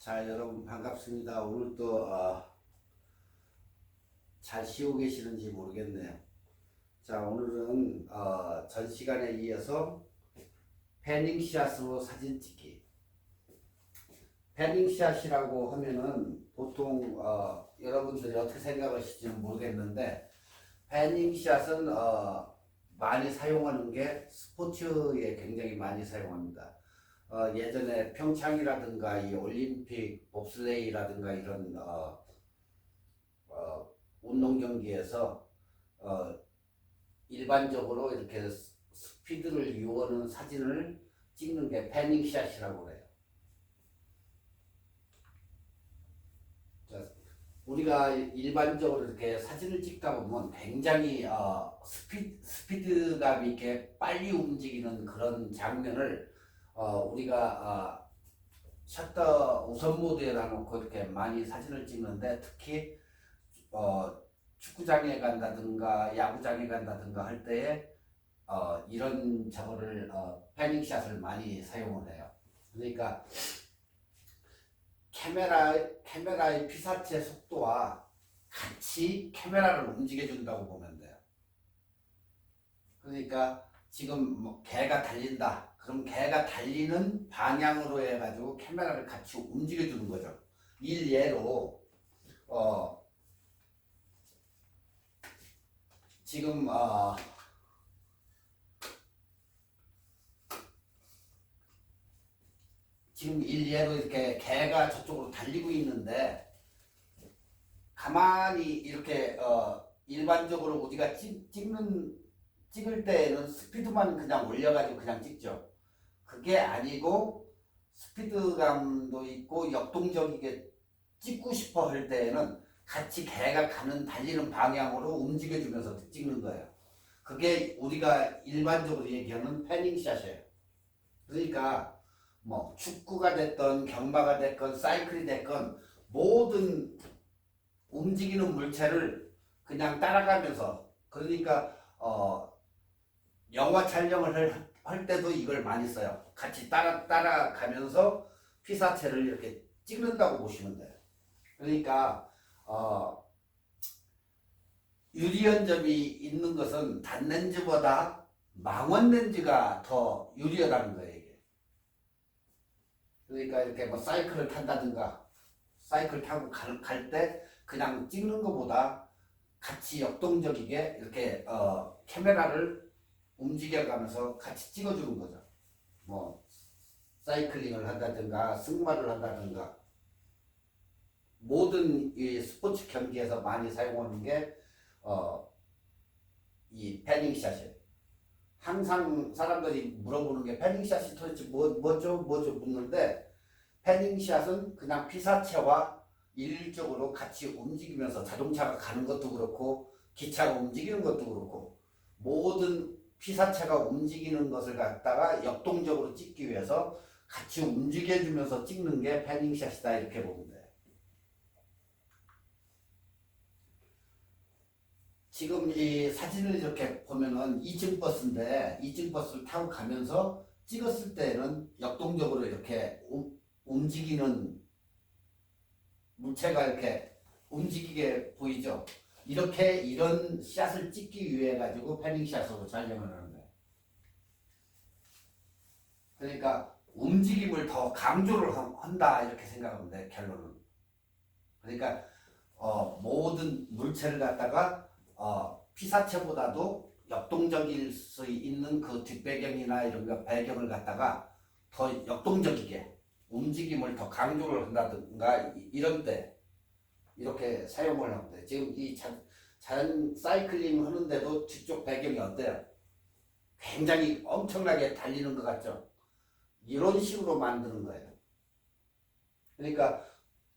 자, 여러분 반갑습니다. 오늘 또 잘 쉬고 계시는지 모르겠네요. 자, 오늘은 전 시간에 이어서 패닝샷으로 사진 찍기. 패닝샷이라고 하면은 보통 여러분들이 어떻게 생각하실지는 모르겠는데, 패닝샷은 많이 사용하는 게 스포츠에 굉장히 많이 사용합니다. 예전에 평창이라든가 이 올림픽 봅슬레이라든가 이런 운동 경기에서 일반적으로 이렇게 스피드를 이용하는 사진을 찍는 게 패닝샷이라고 그래요. 자, 우리가 일반적으로 이렇게 사진을 찍다 보면 굉장히 스피드감 있게 빨리 움직이는 그런 장면을 우리가 셔터 우선 모드에다 놓고 이렇게 많이 사진을 찍는데, 특히 축구장에 간다든가 야구장에 간다든가 할 때에 이런 저거를 패닝샷을 많이 사용을 해요. 그러니까 카메라의 피사체 속도와 같이 카메라를 움직여 준다고 보면 돼요. 그러니까 지금 뭐 개가 달린다. 그럼 개가 달리는 방향으로 해가지고 카메라를 같이 움직여 주는 거죠. 일례로 지금 지금 일례로 이렇게 개가 저쪽으로 달리고 있는데, 가만히 이렇게 일반적으로 우리가 찍을 때에는 스피드만 그냥 올려가지고 그냥 찍죠. 그게 아니고 스피드감도 있고 역동적이게 찍고 싶어 할 때에는 같이 개가 가는 달리는 방향으로 움직여주면서 찍는 거예요. 그게 우리가 일반적으로 얘기하는 패닝샷이에요. 그러니까 뭐 축구가 됐건 경마가 됐건 사이클이 됐건 모든 움직이는 물체를 그냥 따라가면서, 그러니까 영화 촬영을 할 때도 이걸 많이 써요. 같이 따라가면서 피사체를 이렇게 찍는다고 보시면 돼요. 그러니까 유리연접이 있는 것은 단렌즈보다 망원렌즈가 더 유리하다는 거예요, 이게. 그러니까 이렇게 뭐 사이클을 탄다든가, 사이클 타고 갈 때 그냥 찍는 것보다 같이 역동적이게 이렇게 카메라를 움직여가면서 같이 찍어주는 거죠. 뭐 사이클링을 한다든가 승마를 한다든가 모든 이 스포츠 경기에서 많이 사용하는 게 이 패닝샷이에요. 항상 사람들이 물어보는 게 패닝샷이 도대체 뭐죠 묻는데, 패닝샷은 그냥 피사체와 일률적으로 같이 움직이면서 자동차가 가는 것도 그렇고 기차가 움직이는 것도 그렇고 모든 피사체가 움직이는 것을 갖다가 역동적으로 찍기 위해서 같이 움직여주면서 찍는 게 패닝샷이다, 이렇게 보면 돼요. 지금 이 사진을 이렇게 보면은 2층 버스인데, 2층 버스를 타고 가면서 찍었을 때는 역동적으로 이렇게 움직이는 물체가 이렇게 움직이게 보이죠. 이런 샷을 찍기 위해 가지고 패닝샷으로 촬영을 하는 거예요. 그러니까 움직임을 더 강조를 한다, 이렇게 생각하면 돼, 결론은. 그러니까 모든 물체를 갖다가 피사체보다도 역동적일 수 있는 그 뒷배경이나 이런 거 배경을 갖다가 더 역동적이게 움직임을 더 강조를 한다든가 이런 때 이렇게 사용을 하면 돼. 지금 이 자연 사이클링 하는데도 뒤쪽 배경이 어때요? 굉장히 엄청나게 달리는 것 같죠? 이런 식으로 만드는 거예요. 그러니까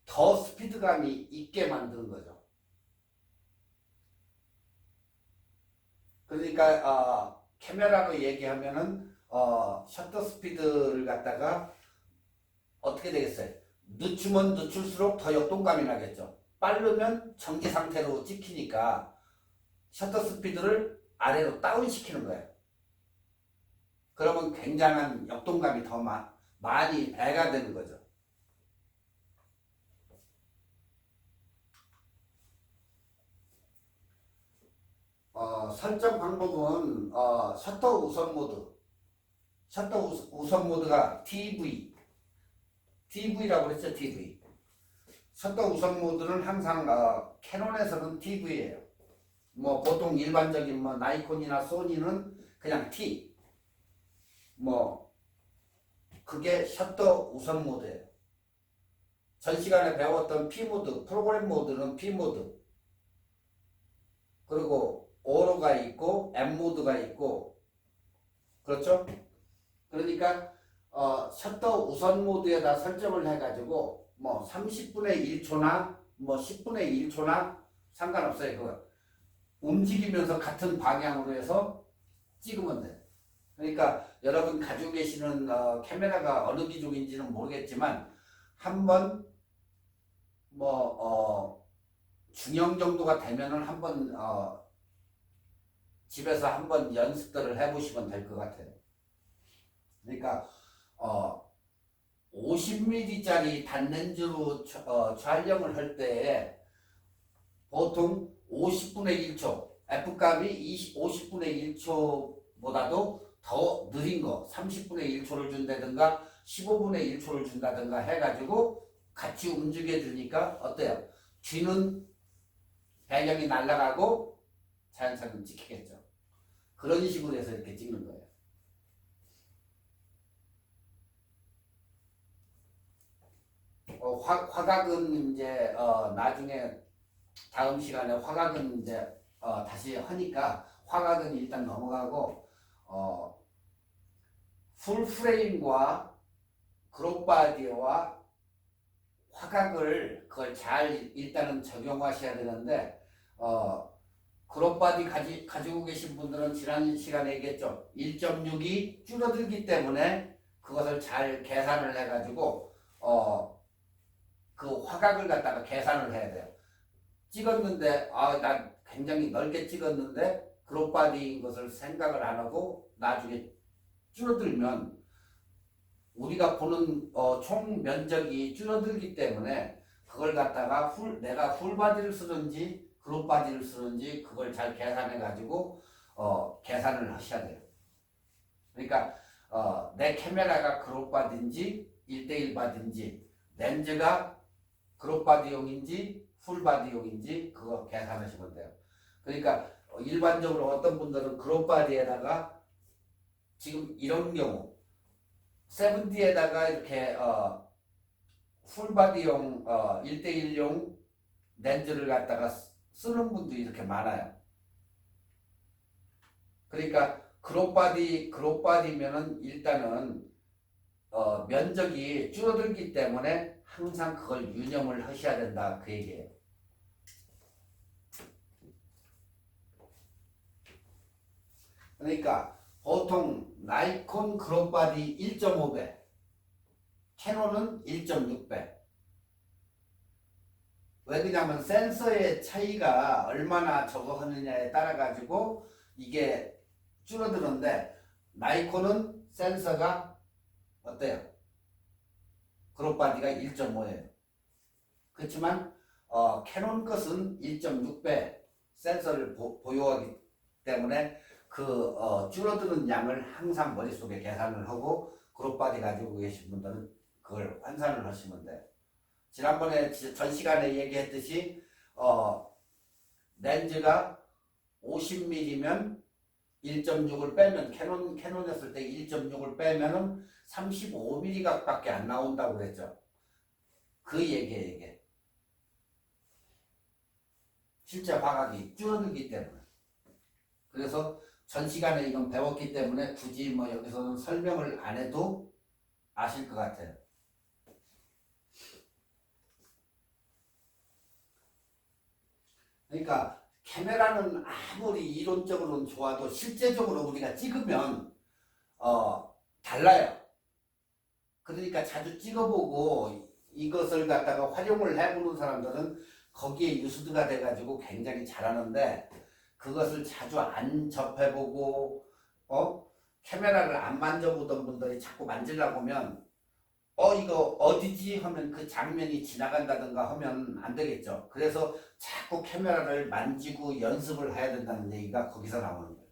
더 스피드감이 있게 만드는 거죠. 그러니까 카메라로 얘기하면은 셔터 스피드를 갖다가 어떻게 되겠어요? 늦추면 늦출수록 더 역동감이 나겠죠. 빠르면 정지 상태로 찍히니까 셔터 스피드를 아래로 다운시키는 거예요. 그러면 굉장한 역동감이 더 많이 배가 되는 거죠. 설정 방법은 셔터 우선 모드. 셔터 우선 모드가 TV라고 그랬죠, TV. 셔터 우선 모드는 항상 캐논에서는 TV예요. 뭐 보통 일반적인 뭐 나이콘이나 소니는 그냥 T. 뭐 그게 셔터 우선 모드예요. 전 시간에 배웠던 P 모드, 프로그램 모드는 P 모드. 그리고 오로가 있고 M 모드가 있고, 그렇죠? 그러니까 셔터 우선 모드에다 설정을 해가지고 뭐 30분의 1초나 뭐 10분의 1초나 상관없어요. 그거 움직이면서 같은 방향으로 해서 찍으면 돼요. 그러니까 여러분 가지고 계시는 카메라가 어느 기종인지는 모르겠지만 한번 뭐 중형 정도가 되면은 한번 집에서 한번 연습들을 해보시면 될 것 같아요. 그러니까 50mm짜리 단렌즈로 촬영을 할 때 보통 50분의 1초, F값이 50분의 1초보다도 더 느린 거 30분의 1초를 준다든가 15분의 1초를 준다든가 해가지고 같이 움직여 주니까 어때요? 뒤는 배경이 날아가고 자연스럽게 찍히겠죠. 그런 식으로 해서 이렇게 찍는 거예요. 화각은 이제 나중에 다음 시간에 화각은 이제 다시 하니까 화각은 일단 넘어가고 풀프레임과 그룹바디와 화각을 그걸 잘 일단은 적용하셔야 되는데 그룹바디 가지고 계신 분들은 지난 시간에 얘기했죠. 1.6이 줄어들기 때문에 그것을 잘 계산을 해가지고 그 화각을 갖다가 계산을 해야 돼요. 찍었는데 난 굉장히 넓게 찍었는데 그룹바디인 것을 생각을 안 하고 나중에 줄어들면 우리가 보는 총 면적이 줄어들기 때문에 그걸 갖다가 내가 풀바디를 쓰는지 그룹바디를 쓰는지 그걸 잘 계산해 가지고 계산을 하셔야 돼요. 그러니까 내 카메라가 그룹바디인지 1대1 바디인지 렌즈가 그룹바디용인지 풀바디용인지 그거 계산하시면 돼요. 그러니까 일반적으로 어떤 분들은 그룹바디에다가 지금 이런 경우 7D에다가 이렇게 풀바디용 1대1용 렌즈를 갖다가 쓰는 분들이 이렇게 많아요. 그러니까 그룹바디면은 일단은 면적이 줄어들기 때문에 항상 그걸 유념을 하셔야 된다 그 얘기예요. 그러니까 보통 나이콘 그룹바디 1.5배, 캐논은 1.6배. 왜 그러냐면 센서의 차이가 얼마나 저거 하느냐에 따라 가지고 이게 줄어드는데 나이콘은 센서가 어때요? 그룹바디가 1.5예요. 그렇지만 캐논 것은 1.6배 센서를 보유하기 때문에 그 줄어드는 양을 항상 머릿속에 계산을 하고 그룹바디 가지고 계신 분들은 그걸 환산을 하시면 돼요. 지난번에 전 시간에 얘기했듯이 렌즈가 50mm면 1.6을 빼면 캐논이었을 때 1.6을 빼면은 35mm 밖에 안 나온다고 그랬죠. 그 얘기예요, 이게. 실제 화각이 줄어들기 때문에. 그래서 전 시간에 이건 배웠기 때문에 굳이 뭐 여기서는 설명을 안 해도 아실 것 같아요. 그러니까 카메라는 아무리 이론적으로는 좋아도 실제적으로 우리가 찍으면 달라요. 그러니까 자주 찍어보고 이것을 갖다가 활용을 해보는 사람들은 거기에 유수드가 돼가지고 굉장히 잘하는데 그것을 자주 안 접해보고 카메라를 안 만져보던 분들이 자꾸 만지려고 하면 이거 어디지 하면 그 장면이 지나간다든가 하면 안 되겠죠. 그래서 자꾸 카메라를 만지고 연습을 해야 된다는 얘기가 거기서 나오는 거예요.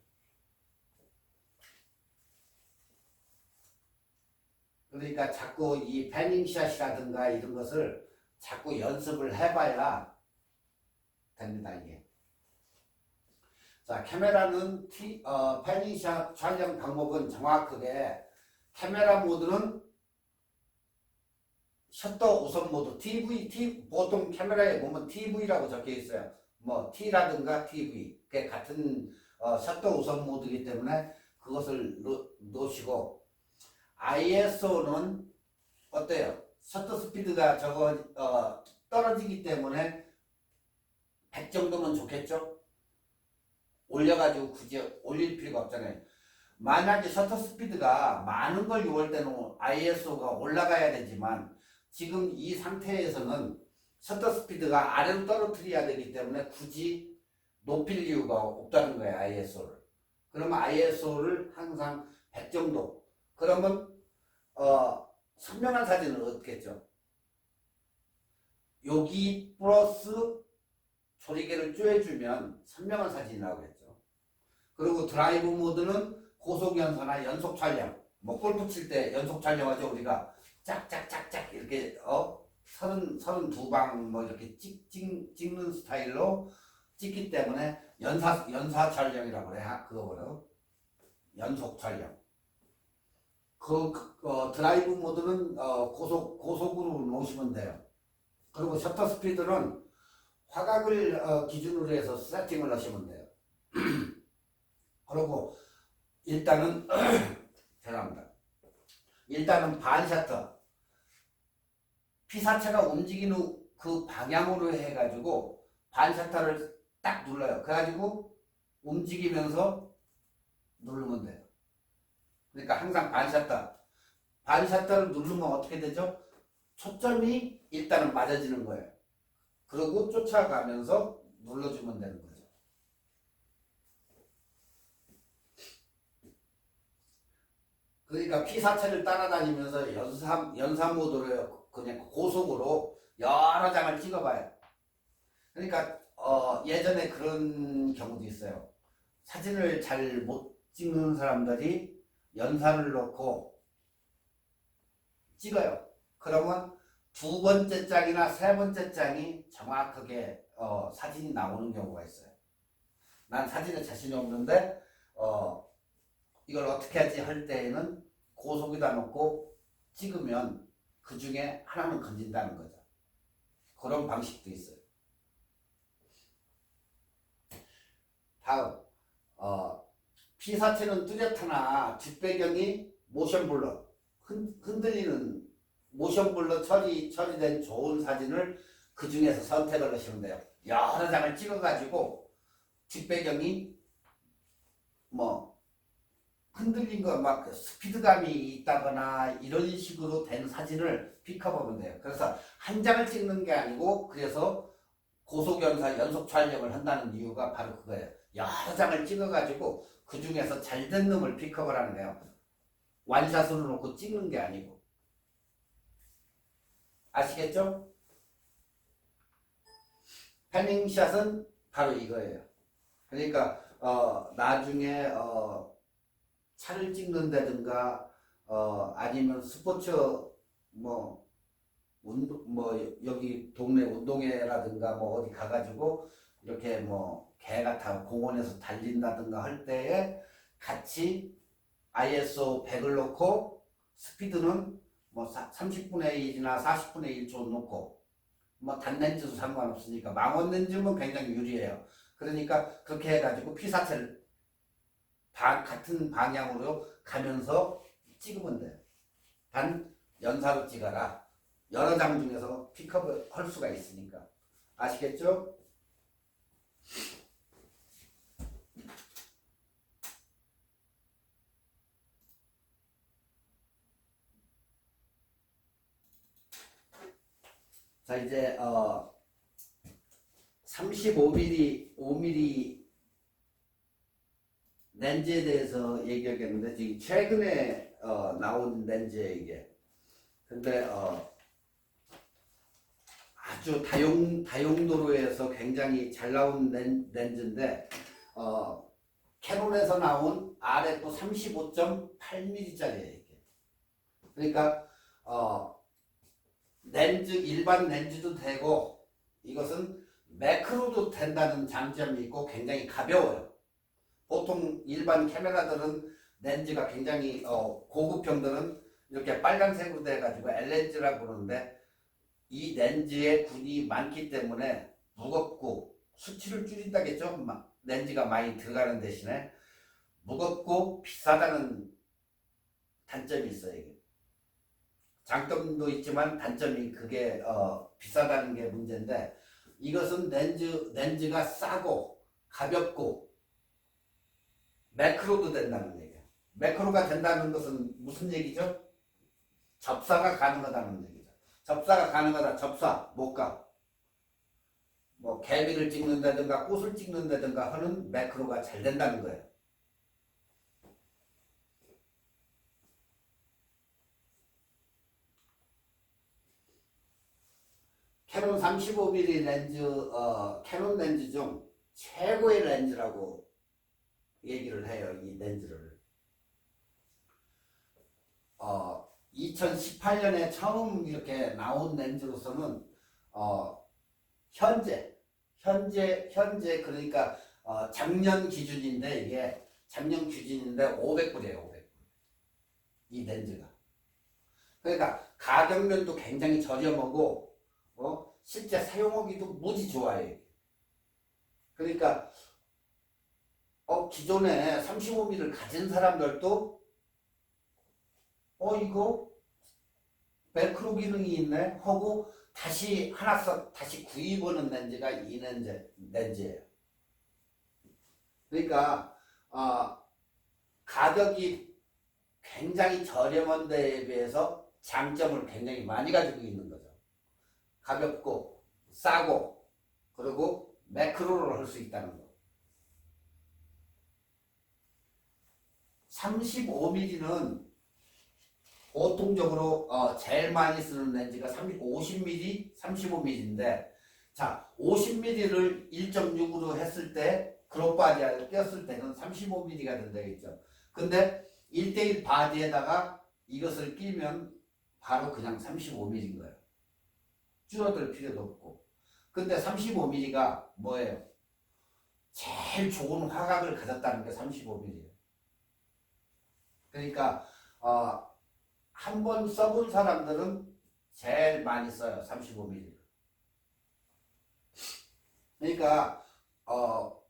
그러니까 자꾸 이 패닝샷이라든가 이런 것을 자꾸 연습을 해봐야 됩니다, 이게. 자, 카메라는 패닝샷 촬영 방법은 정확하게 카메라 모드는 셔터 우선 모드 보통 카메라에 보면 TV라고 적혀 있어요. 뭐 T라든가 TV 그게 같은 셔터 우선 모드이기 때문에 그것을 놓으시고 ISO는 어때요? 셔터 스피드가 떨어지기 때문에 100 정도면 좋겠죠? 올려가지고 굳이 올릴 필요가 없잖아요. 만약에 셔터 스피드가 많은 걸 요할 때는 ISO가 올라가야 되지만 지금 이 상태에서는 셔터 스피드가 아래로 떨어뜨려야 되기 때문에 굳이 높일 이유가 없다는 거예요. ISO를. 그러면 ISO를 항상 100 정도. 그러면 선명한 사진은 어떻겠죠? 여기 플러스 조리개를 쪼여주면 선명한 사진이 나오겠죠. 그리고 드라이브 모드는 고속 연사나 연속 촬영. 뭐 골프 칠 때 연속 촬영하죠. 우리가 짝짝짝짝 이렇게 32방 뭐 이렇게 찍는 스타일로 찍기 때문에 연사 촬영이라고 그래요. 그거로 연속 촬영. 드라이브 모드는 고속으로 놓으시면 돼요. 그리고 셔터 스피드는 화각을 기준으로 해서 세팅을 하시면 돼요. 그리고 일단은 죄송합니다. 일단은 반셔터 피사체가 움직이는 그 방향으로 해가지고 반셔터를 딱 눌러요. 그래가지고 움직이면서 누르면 돼요. 그러니까 항상 반셔터를 누르면 어떻게 되죠? 초점이 일단은 맞아지는 거예요. 그리고 쫓아가면서 눌러주면 되는 거죠. 그러니까 피사체를 따라다니면서 연사 모드로 그냥 고속으로 여러 장을 찍어봐요. 그러니까 예전에 그런 경우도 있어요. 사진을 잘 못 찍는 사람들이 연사를 놓고 찍어요. 그러면 두 번째 장이나 세 번째 장이 정확하게 사진이 나오는 경우가 있어요. 난 사진에 자신이 없는데 이걸 어떻게 하지 할 때에는 고속에다 놓고 찍으면 그 중에 하나는 건진다는 거죠. 그런 방식도 있어요. 다음 피사체는 뚜렷하나 뒷배경이 모션 블러 흔들리는 모션 블러 처리된 좋은 사진을 그 중에서 선택을 하시면 돼요. 여러 장을 찍어가지고 뒷배경이 뭐 흔들린 거 막 스피드감이 있다거나 이런 식으로 된 사진을 픽업하면 돼요. 그래서 한 장을 찍는 게 아니고 그래서 고속연사 연속 촬영을 한다는 이유가 바로 그거예요. 여러 장을 찍어가지고 그 중에서 잘된 놈을 픽업을 하는 거예요. 완샷으로 놓고 찍는 게 아니고. 아시겠죠? 패닝샷은 바로 이거예요. 그러니까 나중에 차를 찍는다든가 아니면 스포츠 뭐 여기 동네 운동회라든가 뭐 어디 가가지고 이렇게 뭐 개 같아 공원에서 달린다든가 할 때에 같이 ISO 100을 놓고 스피드는 뭐 30분의 1이나 40분의 1초 놓고 뭐 단렌즈도 상관없으니까 망원 렌즈면 굉장히 유리해요. 그러니까 그렇게 해가지고 피사체를 같은 방향으로 가면서 찍으면 돼요. 단 연사로 찍어라. 여러 장 중에서 픽업을 할 수가 있으니까. 아시겠죠? 자, 이제 35mm, 5mm 렌즈에 대해서 얘기하겠는데 지금 최근에 나온 렌즈에 이게 근데 아주 다용도로에서 굉장히 잘 나온 렌즈인데 캐논에서 나온 RF 35.8mm짜리예요. 이게. 그러니까 렌즈 일반 렌즈도 되고 이것은 매크로도 된다는 장점이 있고 굉장히 가벼워요. 보통 일반 카메라들은 렌즈가 굉장히 고급형들은 이렇게 빨간색으로 돼가지고 L렌즈라고 그러는데 이 렌즈에 군이 많기 때문에 무겁고 수치를 줄인다겠죠. 렌즈가 많이 들어가는 대신에 무겁고 비싸다는 단점이 있어요. 이게. 장점도 있지만 단점이 그게 비싸다는 게 문제인데 이것은 렌즈가 싸고 가볍고 매크로도 된다는 얘기예요. 매크로가 된다는 것은 무슨 얘기죠? 접사가 가능하다는 얘기죠. 접사가 가능하다. 접사 못 가. 뭐 개미를 찍는다든가 꽃을 찍는다든가 하는 매크로가 잘 된다는 거예요. 캐논 35mm 렌즈, 캐논 렌즈 중 최고의 렌즈라고 얘기를 해요. 이 렌즈를. 2018년에 처음 이렇게 나온 렌즈로서는 현재 그러니까 작년 기준인데 이게 작년 기준인데 500불이에요. 500불. 이 렌즈가. 그러니까 가격면도 굉장히 저렴하고 실제 사용하기도 무지 좋아요. 그러니까 기존에 35mm를 가진 사람들도 이거 벨크로 기능이 있네 하고 다시 다시 구입하는 렌즈가 이 렌즈예요. 그러니까 가격이 굉장히 저렴한 데에 비해서 장점을 굉장히 많이 가지고 있는 거죠. 가볍고 싸고 그리고 매크로를 할 수 있다는 거. 35mm는 보통적으로 제일 많이 쓰는 렌즈가 50mm, 35mm인데 자 50mm를 1.6으로 했을 때 크롭 바디를 꼈을 때는 35mm가 된다겠죠. 근데 1대1 바디에다가 이것을 끼면 바로 그냥 35mm인 거예요. 줄어들 필요도 없고. 근데 35mm가 뭐예요? 제일 좋은 화각을 가졌다는 게 35mm예요. 그러니까 한 번 써본 사람들은 제일 많이 써요. 35mm. 그러니까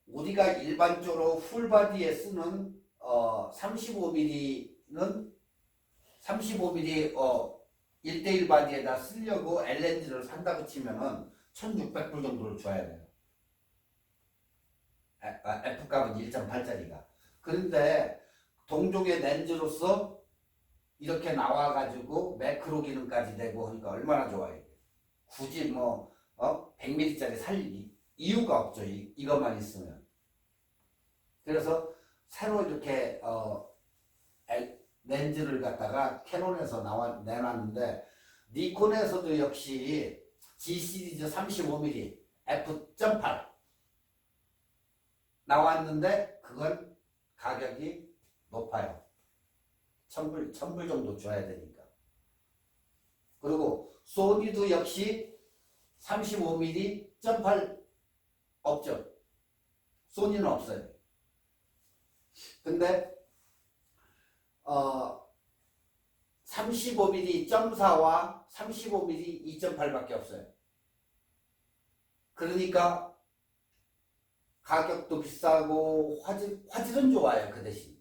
우리가 일반적으로 풀바디에 쓰는 35mm는 35mm 1대1 바디에다 쓰려고 L렌즈를 산다고 치면은 1600불 정도를 줘야 돼요. F값은 1.8짜리가. 그런데 동종의 렌즈로서 이렇게 나와가지고 매크로 기능까지 되고 하니까 얼마나 좋아요. 굳이 100mm짜리 살 이유가 없죠. 이것만 있으면. 그래서 새로 이렇게 렌즈를 갖다가 캐논에서 내놨는데 니콘에서도 역시 G 시리즈 35mm f.8 나왔는데 그건 가격이 높아요. 1000불 정도 줘야 되니까. 그리고 소니도 역시 35mm.8 없죠. 소니는 없어요. 근데 35mm.4와 35mm 2.8밖에 없어요. 그러니까 가격도 비싸고 화질은 좋아요. 그 대신.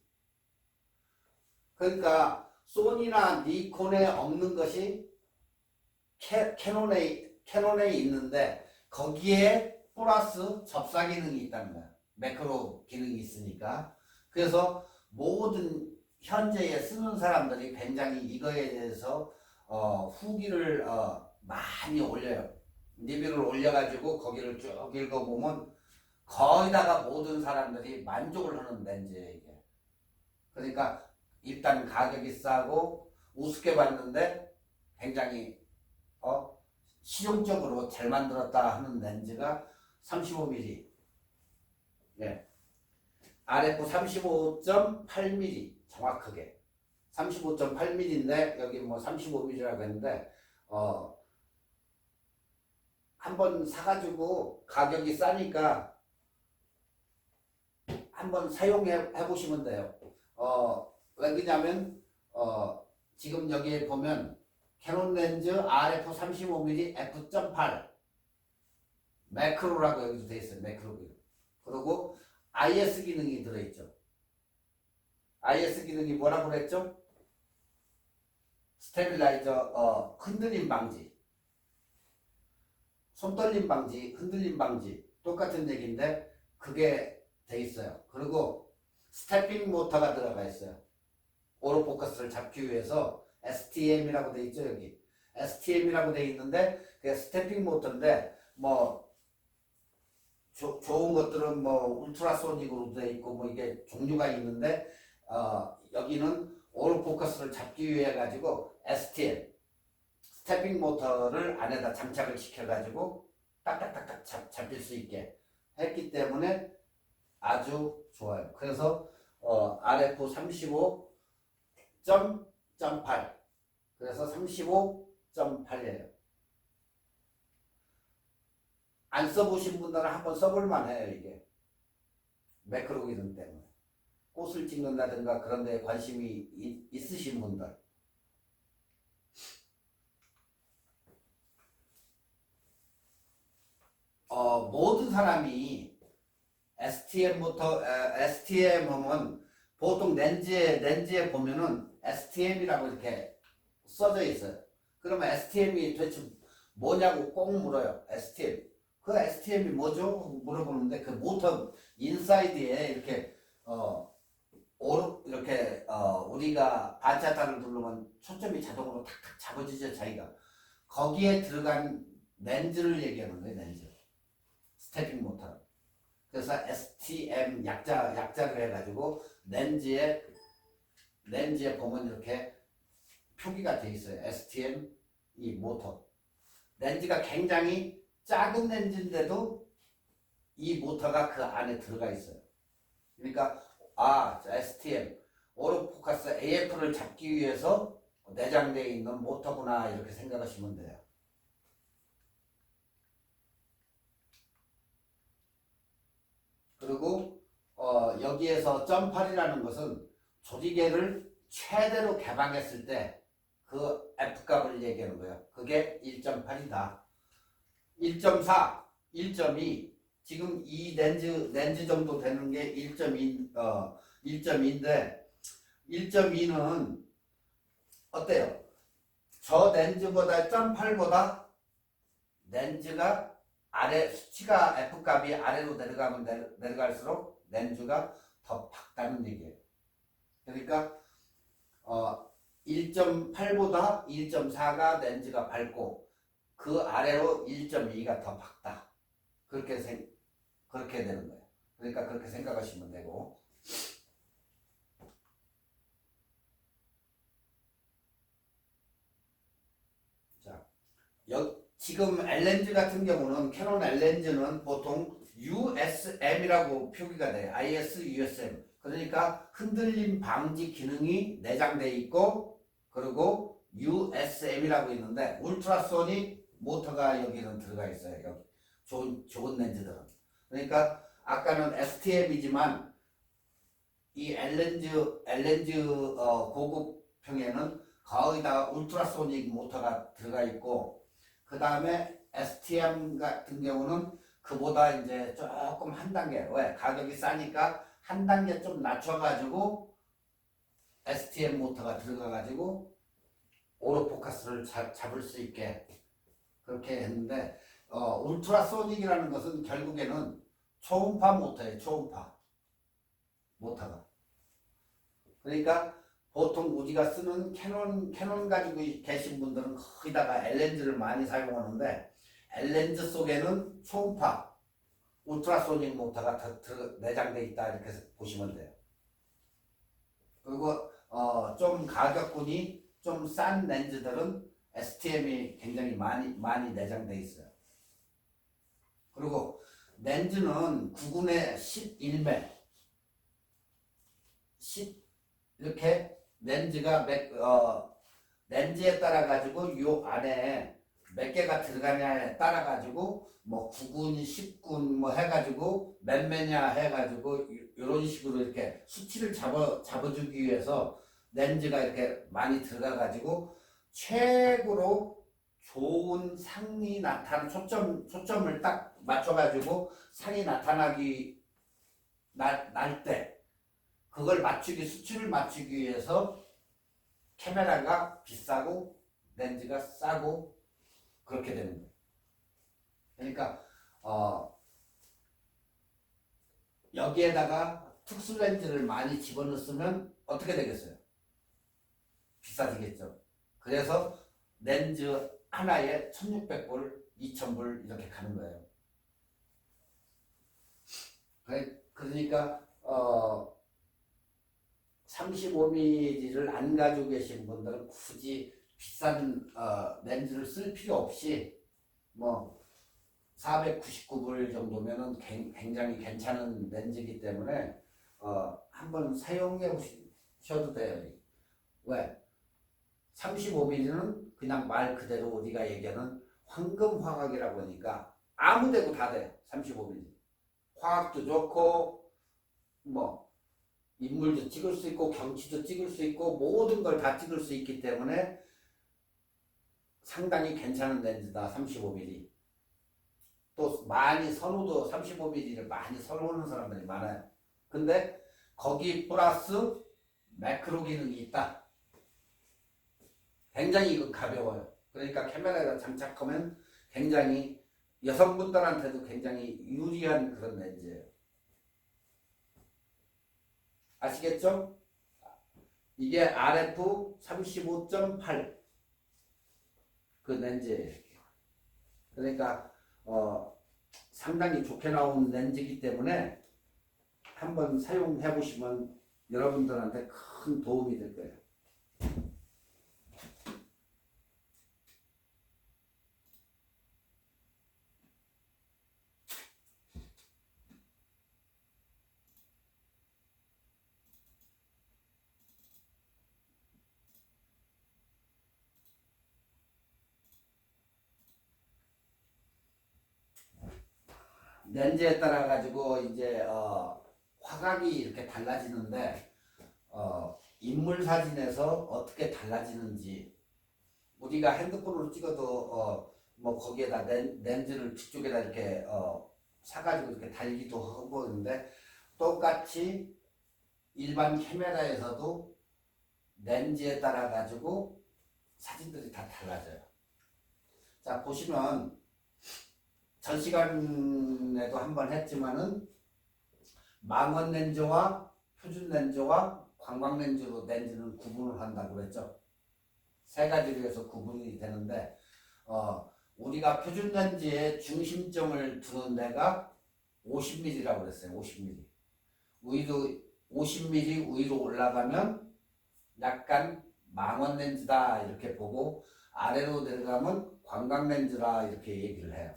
그러니까 소니나 니콘에 없는 것이 캐논에 있는데 거기에 플러스 접사 기능이 있다는 거야. 매크로 기능이 있으니까. 그래서 모든 현재에 쓰는 사람들이 굉장히 이거에 대해서 후기를 많이 올려요. 리뷰를 올려가지고 거기를 쭉 읽어보면 거의 다가 모든 사람들이 만족을 하는 렌즈예요. 이게. 그러니까 일단 가격이 싸고 우습게 봤는데 굉장히 실용적으로 잘 만들었다 하는 렌즈가 35mm. 예. RF 35.8mm 정확하게 35.8mm인데 여기 뭐 35mm라고 했는데 한번 사가지고 가격이 싸니까 한번 사용해 보시면 돼요. 왜 그러냐면 지금 여기에 보면 캐논 렌즈 RF 35mm f.8 매크로라고 여기도 돼 있어요. 매크로. 그리고 IS 기능이 들어있죠. IS 기능이 뭐라고 그랬죠? 스테빌라이저, 흔들림 방지, 손떨림 방지, 흔들림 방지 똑같은 얘기인데 그게 돼 있어요. 그리고 스태핑 모터가 들어가 있어요. 오로포커스를 잡기 위해서 STM이라고 돼 있죠. 여기 STM이라고 돼 있는데 그게 스태핑 모터인데 뭐 좋은 것들은 뭐 울트라소닉으로 돼 있고 뭐 이게 종류가 있는데 여기는 오로포커스를 잡기 위해 가지고 STM 스태핑 모터를 안에다 장착을 시켜 가지고 딱딱딱딱 잡힐 수 있게 했기 때문에 아주 좋아요. 그래서 RF 35.8 그래서 35.8이에요. 안 써보신 분들은 한번 써볼 만해요. 이게 매크로 기능 때문에 꽃을 찍는다든가 그런 데 관심이 있으신 분들 모든 사람이 STM 하면 보통 렌즈에 보면은 STM이라고 이렇게 써져 있어요. 그러면 STM이 도대체 뭐냐고 꼭 물어요. STM. 그 STM이 뭐죠? 물어보는데 그 모터 인사이드에 이렇게 이렇게 우리가 반차단을 누르면 초점이 자동으로 탁탁 잡아지죠. 자기가 거기에 들어간 렌즈를 얘기하는 거예요. 렌즈. 스태핑 모터. 그래서 STM 약자를 해가지고 렌즈에 보면 이렇게 표기가 돼 있어요. STM 이 모터. 렌즈가 굉장히 작은 렌즈인데도 이 모터가 그 안에 들어가 있어요. 그러니까 STM 오로포커스 AF를 잡기 위해서 내장되어 있는 모터구나 이렇게 생각하시면 돼요. 그리고 여기에서 .8이라는 것은 조리개를 최대로 개방했을 때 그 F값을 얘기하는 거예요. 그게 1.8이다. 1.4, 1.2 지금 이 렌즈 정도 되는 게 1.2인데 1.2는 어때요? 저 렌즈보다 0.8보다 렌즈가 수치가 F값이 아래로 내려가면 내려갈수록 렌즈가 더 밝다는 얘기예요. 그러니까 1.8보다 1.4가 렌즈가 밝고 그 아래로 1.2가 더 밝다. 그렇게 되는 거예요. 그러니까 그렇게 생각하시면 되고. 자, 지금 L렌즈 같은 경우는 캐논 L렌즈는 보통 USM이라고 표기가 돼요. IS, USM. 그러니까 흔들림 방지 기능이 내장되어 있고 그리고 USM이라고 있는데 울트라소닉 모터가 여기는 들어가 있어요. 여기 좋은 렌즈들은. 그러니까 아까는 STM이지만 이 L렌즈 고급형에는 거의 다 울트라소닉 모터가 들어가 있고 그 다음에 STM 같은 경우는 그보다 이제 조금 한 단계 왜 가격이 싸니까 한 단계 좀 낮춰가지고 STM 모터가 들어가가지고 오로포커스를 잡을 수 있게 그렇게 했는데 울트라소닉이라는 것은 결국에는 초음파 모터예요. 초음파 모터가. 그러니까 보통 우리가 쓰는 캐논 가지고 계신 분들은 거기다가 L렌즈를 많이 사용하는데 L렌즈 속에는 초음파 울트라소닉 모터가 내장되어 있다 이렇게 보시면 돼요. 그리고 좀 가격군이 좀 싼 렌즈들은 STM이 굉장히 많이 내장돼 있어요. 그리고 렌즈는 9군에 11매 10 이렇게 렌즈가 렌즈에 따라 가지고 요 안에 몇 개가 들어가냐에 따라 가지고 뭐 9군, 10군 뭐 해가지고 몇 매냐 해가지고 이런 식으로 이렇게 수치를 잡아주기 위해서 렌즈가 이렇게 많이 들어가 가지고 최고로 좋은 상이 초점을 딱 맞춰가지고 상이 나타나기 날 때 그걸 수치를 맞추기 위해서 카메라가 비싸고 렌즈가 싸고 그렇게 되는 거예요. 그러니까 여기에다가 특수 렌즈를 많이 집어넣으면 어떻게 되겠어요? 비싸지겠죠. 그래서 렌즈 하나에 1600불, 2000불 이렇게 가는 거예요. 그러니까 35mm를 안 가지고 계신 분들은 굳이 비싼 렌즈를 쓸 필요 없이 뭐 499불 정도면은 굉장히 괜찮은 렌즈이기 때문에 한번 사용해 보셔도 돼요. 왜? 35mm는 그냥 말 그대로 우리가 얘기하는 황금 화각이라고 하니까 아무 데고 다 돼요. 35mm. 화각도 좋고 뭐 인물도 찍을 수 있고 경치도 찍을 수 있고 모든 걸 다 찍을 수 있기 때문에 상당히 괜찮은 렌즈다. 35mm. 또 많이 선호도 35mm를 많이 선호하는 사람들이 많아요. 근데 거기 플러스 매크로 기능이 있다. 굉장히 이거 가벼워요. 그러니까 카메라에다 장착하면 굉장히 여성분들한테도 굉장히 유리한 그런 렌즈예요. 아시겠죠? 이게 RF 35.8 그 렌즈예요. 그러니까 상당히 좋게 나온 렌즈이기 때문에 한번 사용해 보시면 여러분들한테 큰 도움이 될 거예요. 렌즈에 따라 가지고 이제 화각이 이렇게 달라지는데 인물 사진에서 어떻게 달라지는지 우리가 핸드폰으로 찍어도 뭐 거기에다 렌즈를 뒤쪽에다 이렇게 사가지고 이렇게 달기도 하고 있는데 똑같이 일반 카메라에서도 렌즈에 따라 가지고 사진들이 다 달라져요. 자 보시면 전 시간에도 한번 했지만은 망원 렌즈와 표준 렌즈와 관광 렌즈로 렌즈는 구분을 한다고 그랬죠. 세 가지로 해서 구분이 되는데 우리가 표준 렌즈의 중심점을 두는 데가 50mm라고 그랬어요. 50mm. 위로 50mm 위로 올라가면 약간 망원 렌즈다 이렇게 보고 아래로 내려가면 관광 렌즈라 이렇게 얘기를 해요.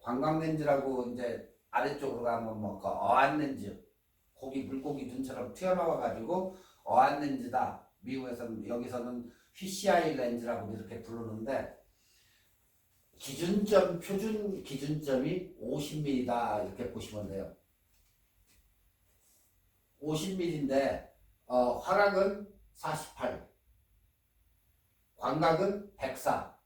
관광 렌즈라고 이제 아래쪽으로 가면 뭐 어안 렌즈, 물고기 눈처럼 튀어나와 가지고 어안 렌즈다. 미국에서는 여기서는 PCI 렌즈라고 이렇게 부르는데 표준 기준점이 50mm다 이렇게 보시면 돼요. 50mm인데 화각은 48, 광각은 104.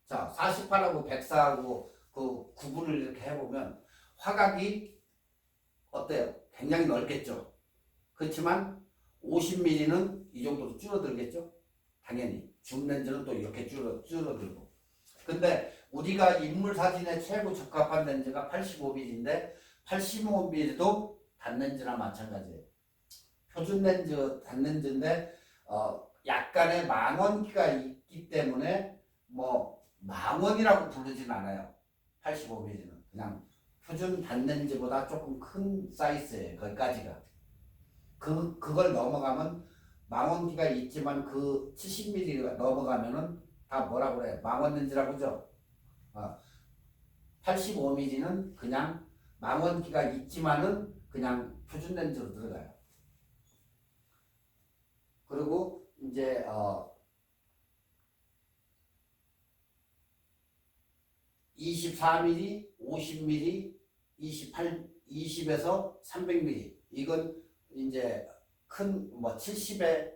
자, 48하고 104하고 그 구분을 이렇게 해보면 화각이 어때요? 굉장히 넓겠죠. 그렇지만 50mm는 이 정도로 줄어들겠죠. 당연히 줌 렌즈는 또 이렇게 줄어들고. 근데 우리가 인물 사진에 최고 적합한 렌즈가 85mm인데 85mm도 단렌즈나 마찬가지예요. 표준 렌즈 단렌즈인데 약간의 망원기가 있기 때문에 뭐 망원이라고 부르진 않아요. 85mm는 그냥 표준 단렌즈보다 조금 큰 사이즈예요. 거기까지가. 그걸 넘어가면 망원기가 있지만 그 70mm가 넘어가면은 다 다 뭐라 그래? 망원 렌즈라고 그러죠? 85mm는 그냥 망원기가 있지만은 그냥 표준 렌즈로 들어가요. 그리고 이제 24mm, 50mm, 20에서 300mm. 이건 이제 큰 뭐 70에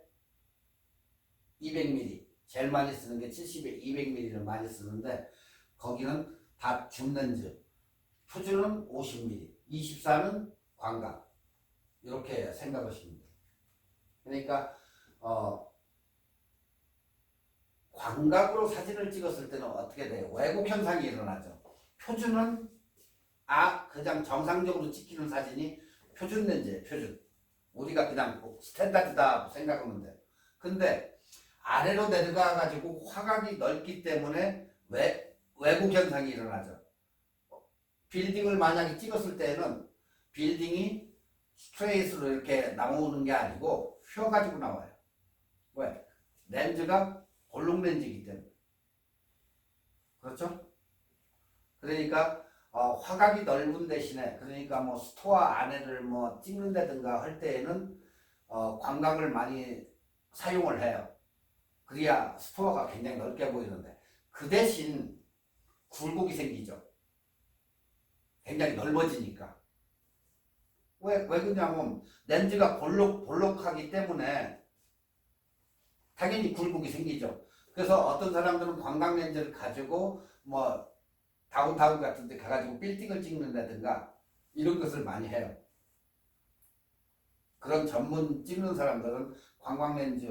200mm. 제일 많이 쓰는 게 70에 200mm를 많이 쓰는데 거기는 다 줌렌즈. 표준은 50mm, 24는 광각. 이렇게 생각하시면 돼요. 그러니까 광각으로 사진을 찍었을 때는 어떻게 돼요? 왜곡 현상이 일어나죠. 표준은 그냥 정상적으로 찍히는 사진이 표준 렌즈예요. 표준. 우리가 그냥 스탠다드다 생각하면 돼요. 근데 아래로 내려가 가지고 화각이 넓기 때문에 왜곡 현상이 일어나죠. 빌딩을 만약에 찍었을 때는 빌딩이 스트레이트로 이렇게 나오는 게 아니고 휘어가지고 나와요. 왜? 렌즈가 볼록 렌즈이기 때문에. 그렇죠? 그러니까 화각이 넓은 대신에 그러니까 뭐 스토어 안에를 뭐 찍는다든가 할 때에는 광각을 많이 사용을 해요. 그래야 스토어가 굉장히 넓게 보이는데 그 대신 굴곡이 생기죠. 굉장히 넓어지니까. 왜 그러냐면 렌즈가 볼록하기 때문에 당연히 굴곡이 생기죠. 그래서 어떤 사람들은 광각 렌즈를 가지고 뭐 다운타운 같은 데 가가지고 빌딩을 찍는다든가 이런 것을 많이 해요. 그런 전문 찍는 사람들은 광각 렌즈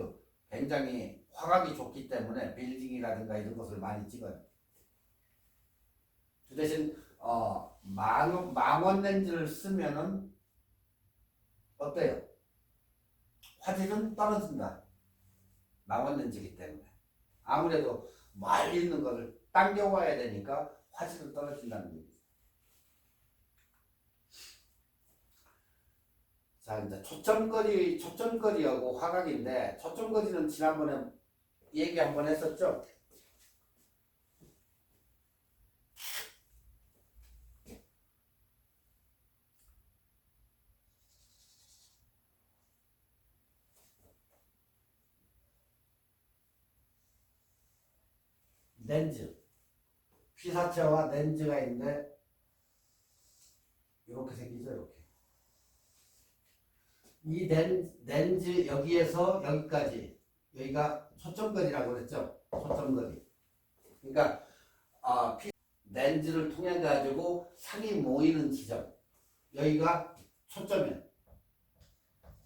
굉장히 화각이 좋기 때문에 빌딩이라든가 이런 것을 많이 찍어요. 그 대신 망원 렌즈를 쓰면은 어때요? 화질은 떨어진다. 망원 렌즈이기 때문에. 아무래도 멀리 있는 것을 당겨와야 되니까 화질은 떨어진다는 얘기죠. 자, 이제 초점거리하고 화각인데, 초점거리는 지난번에 얘기 한번 했었죠? 렌즈. 휘사체와 렌즈가 있는데, 이렇게 생기죠, 이렇게. 이 렌즈 여기에서 여기까지, 여기가 초점거리라고 그랬죠? 초점거리. 그러니까, 렌즈를 통해 가지고 상이 모이는 지점. 여기가 초점이에요.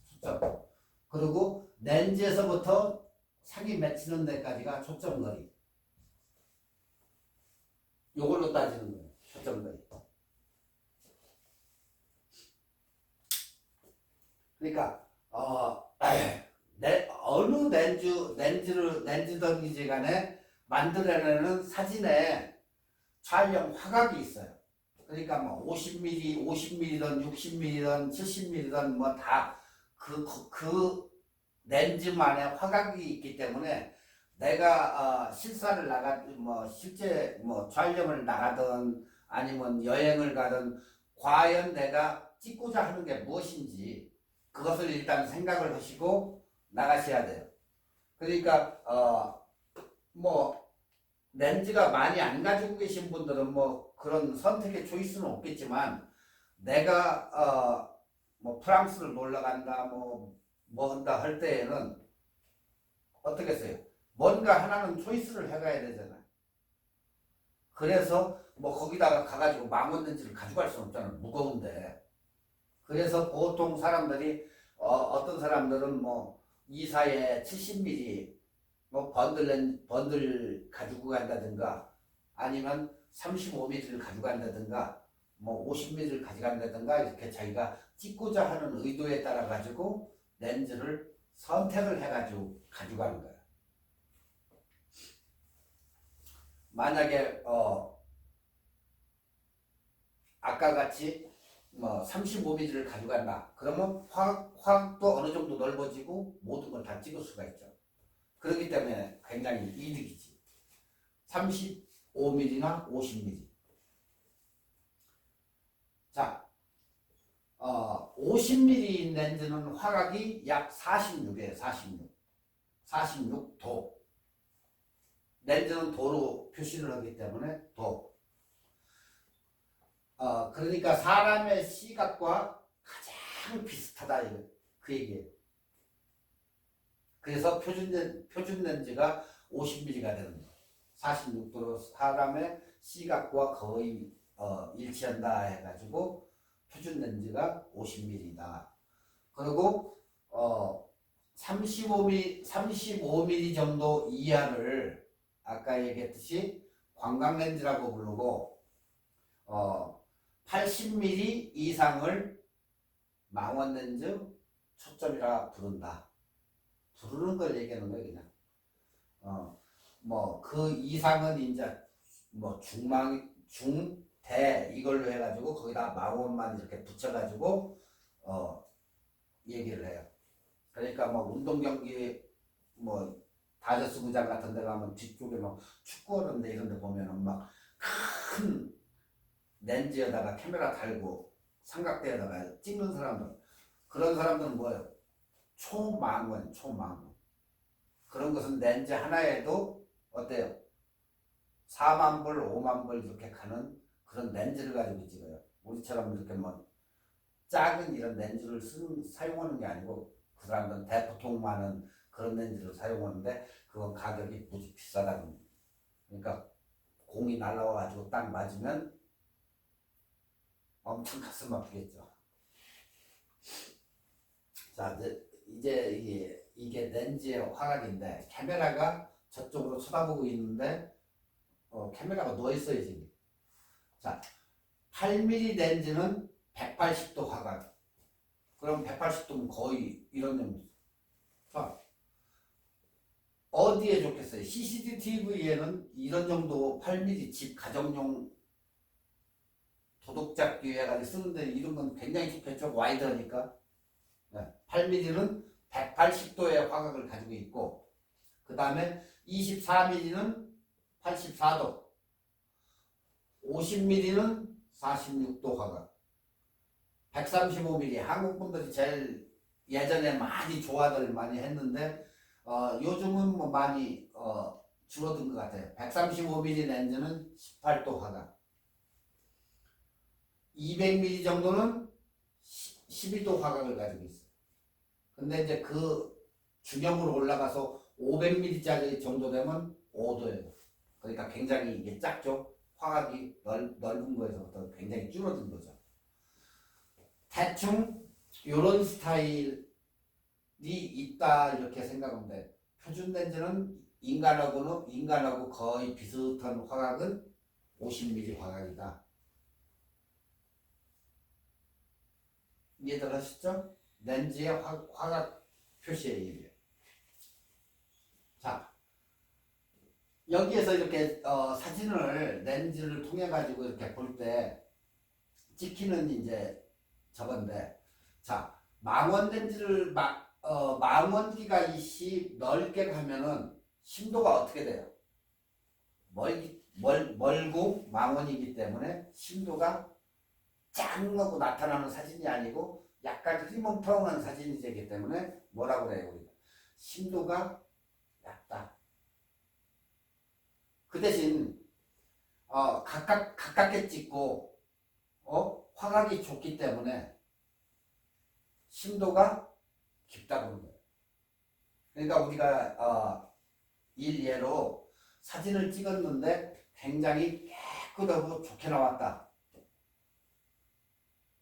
초점. 그리고 렌즈에서부터 상이 맺히는 데까지가 초점거리. 요걸로 따지는 거예요. 초점거리. 그러니까 어느 렌즈든지 간에 만들어내는 사진에 촬영 화각이 있어요. 그러니까 뭐 50mm, 50mm든 60mm든 70mm든 뭐 다 그 렌즈만의 화각이 있기 때문에 내가 실사를 실제 촬영을 나가든 아니면 여행을 가든 과연 내가 찍고자 하는 게 무엇인지 그것을 일단 생각을 하시고 나가셔야 돼요. 그러니까 렌즈가 많이 안 가지고 계신 분들은 그런 선택의 초이스는 없겠지만 내가 프랑스를 놀러 간다 뭐 한다 할 때에는 어떻게 했어요? 뭔가 하나는 초이스를 해가야 되잖아. 그래서 거기다가 가가지고 망원 렌즈를 가져갈 수는 없잖아. 무거운데. 그래서 보통 사람들이 어떤 사람들은 이사에 70mm 번들 가지고 간다든가 아니면 35mm를 가져간다든가 50mm를 가져간다든가 이렇게 자기가 찍고자 하는 의도에 따라 가지고 렌즈를 선택을 해가지고 가져가는 거야. 만약에 아까 같이 35mm를 가져간다. 그러면 화학도 어느 정도 넓어지고 모든 걸 다 찍을 수가 있죠. 그렇기 때문에 굉장히 이득이지. 35mm나 50mm. 자, 50mm 렌즈는 화각이 약 46이에요. 46도. 렌즈는 도로 표시를 하기 때문에 도. 그러니까 사람의 시각과 가장 비슷하다 그 얘기예요. 그래서 표준 렌즈가 50mm가 되는 거예요. 46도로 사람의 시각과 거의 일치한다 해가지고 표준 렌즈가 50mm다. 그리고 35mm 정도 이하를 아까 얘기했듯이 관광 렌즈라고 부르고 80mm 이상을 망원 렌즈 초점이라 부른다. 부르는 걸 얘기하는 거예요, 그냥. 뭐 그 이상은 이제 뭐 중대 이걸로 해가지고 거기다 망원만 이렇게 붙여가지고 얘기를 해요. 그러니까 뭐 운동 경기 뭐 다저스 구장 같은 데 가면 뒤쪽에 막 축구하는데 이런 데 보면은 막 큰 렌즈에다가 카메라 달고 삼각대에다가 찍는 사람들, 그런 사람들은 뭐예요? 초망원. 그런 것은 렌즈 하나에도 어때요? 4만 불, 5만 불 이렇게 가는 그런 렌즈를 가지고 찍어요. 우리처럼 이렇게 뭐 작은 이런 렌즈를 사용하는 게 아니고 그 사람들은 대포통 많은 그런 렌즈를 사용하는데 그건 가격이 무지 비싸다고. 그러니까 공이 날라와가지고 딱 맞으면 엄청 가슴 아프겠죠. 자, 이제 이게 렌즈의 화각인데 카메라가 저쪽으로 쳐다보고 있는데 카메라가 누워있어요 지금. 자, 8mm 렌즈는 180도 화각. 그럼 180도면 거의 이런 정도. 자, 어디에 좋겠어요? CCTV에는 이런 정도 8mm 집 가정용 도둑잡기 해가지고 쓰는데 이런 건 굉장히 좋겠죠. 와이드하니까. 8mm는 180도의 화각을 가지고 있고, 그 다음에 24mm는 84도, 50mm는 46도 화각, 135mm. 한국 분들이 제일 예전에 많이 좋아들 많이 했는데 요즘은 뭐 많이 줄어든 것 같아요. 135mm 렌즈는 18도 화각, 200mm 정도는 12도 화각을 가지고 있어요. 근데 이제 그 중형으로 올라가서 500mm짜리 정도 되면 5도예요. 그러니까 굉장히 이게 작죠. 화각이 넓은 거에서부터 굉장히 줄어든 거죠. 대충 이런 스타일이 있다 이렇게 생각하면 돼. 표준 렌즈는 인간하고 거의 비슷한 화각은 50mm 화각이다. 이해들 하시죠? 렌즈의 화각 표시예요. 자, 여기에서 이렇게 사진을 렌즈를 통해 가지고 이렇게 볼 때 찍히는 이제 저건데, 자, 망원 렌즈를 망원기가 이씨 넓게 가면은 심도가 어떻게 돼요? 멀고 망원이기 때문에 심도가 짱 하고 나타나는 사진이 아니고 약간 흐리멍텅한 사진이 되기 때문에 뭐라고 그래요? 우리가 심도가 얕다. 그 대신 가깝게 찍고 화각이 좋기 때문에 심도가 깊다고 하는 거예요. 그러니까 우리가 일예로 사진을 찍었는데 굉장히 깨끗하고 좋게 나왔다.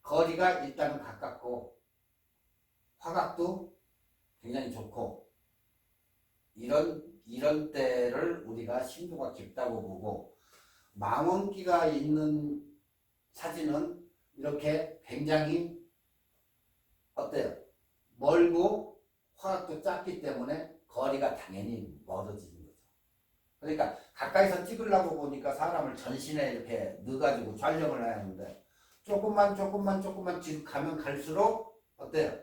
거리가 일단은 가깝고 화각도 굉장히 좋고 이런 때를 우리가 심도가 깊다고 보고, 망원기가 있는 사진은 이렇게 굉장히 어때요? 멀고 화각도 작기 때문에 거리가 당연히 멀어지는 거죠. 그러니까 가까이서 찍으려고 보니까 사람을 전신에 이렇게 넣어가지고 촬영을 해야 하는데 조금만 뒤로 가면 갈수록 어때요?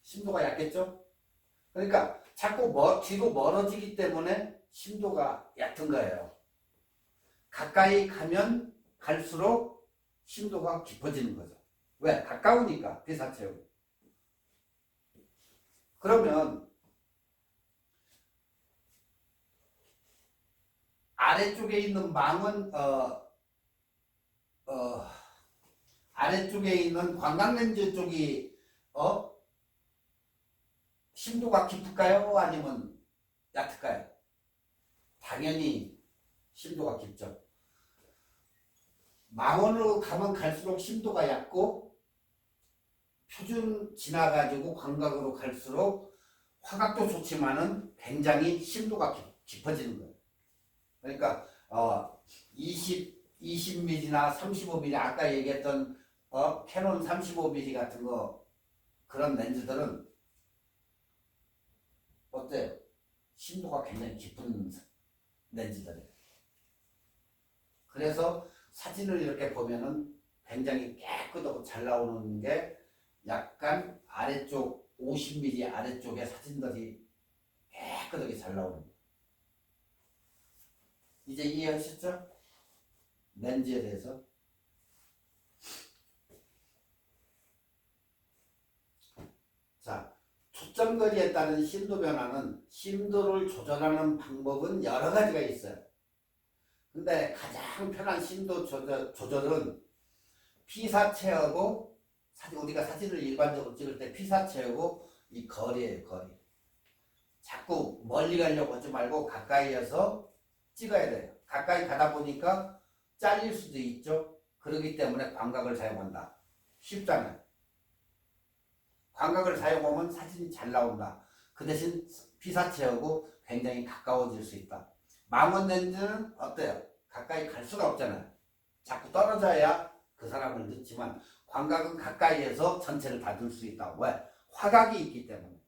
심도가 얕겠죠? 그러니까 자꾸 뒤로 멀어지기 때문에 심도가 얕은 거예요. 가까이 가면 갈수록 심도가 깊어지는 거죠. 왜? 가까우니까 피사체하고. 그러면 아래쪽에 있는 망은 아래쪽에 있는 관광렌즈 쪽이 심도가 깊을까요? 아니면 얕을까요? 당연히 심도가 깊죠. 망원으로 가면 갈수록 심도가 얕고 표준 지나가지고 광각으로 갈수록 화각도 좋지만은 굉장히 심도가 깊어지는 거예요. 그러니까 20mm나 35mm 아까 얘기했던 캐논 35mm 같은 거 그런 렌즈들은 어때요? 심도가 굉장히 깊은 렌즈들이에요. 그래서 사진을 이렇게 보면은 굉장히 깨끗하고 잘 나오는 게 약간 아래쪽 50mm 아래쪽에 사진들이 깨끗하게 잘 나오는 거예요. 이제 이해하셨죠? 렌즈에 대해서. 자, 초점거리에 따른 심도 변화는 심도를 조절하는 방법은 여러 가지가 있어요. 근데 가장 편한 심도 조절은 피사체하고 우리가 사진을 일반적으로 찍을 때 피사체하고 이 거리예요, 거리. 자꾸 멀리 가려고 하지 말고 가까이에서 찍어야 돼요. 가까이 가다 보니까 잘릴 수도 있죠. 그렇기 때문에 광각을 사용한다. 쉽잖아요. 광각을 사용하면 사진이 잘 나온다. 그 대신 피사체하고 굉장히 가까워질 수 있다. 망원 렌즈는 어때요? 가까이 갈 수가 없잖아요. 자꾸 떨어져야 그 사람을 넣지만 광각은 가까이에서 전체를 다 넣을 수 있다. 왜? 화각이 있기 때문에.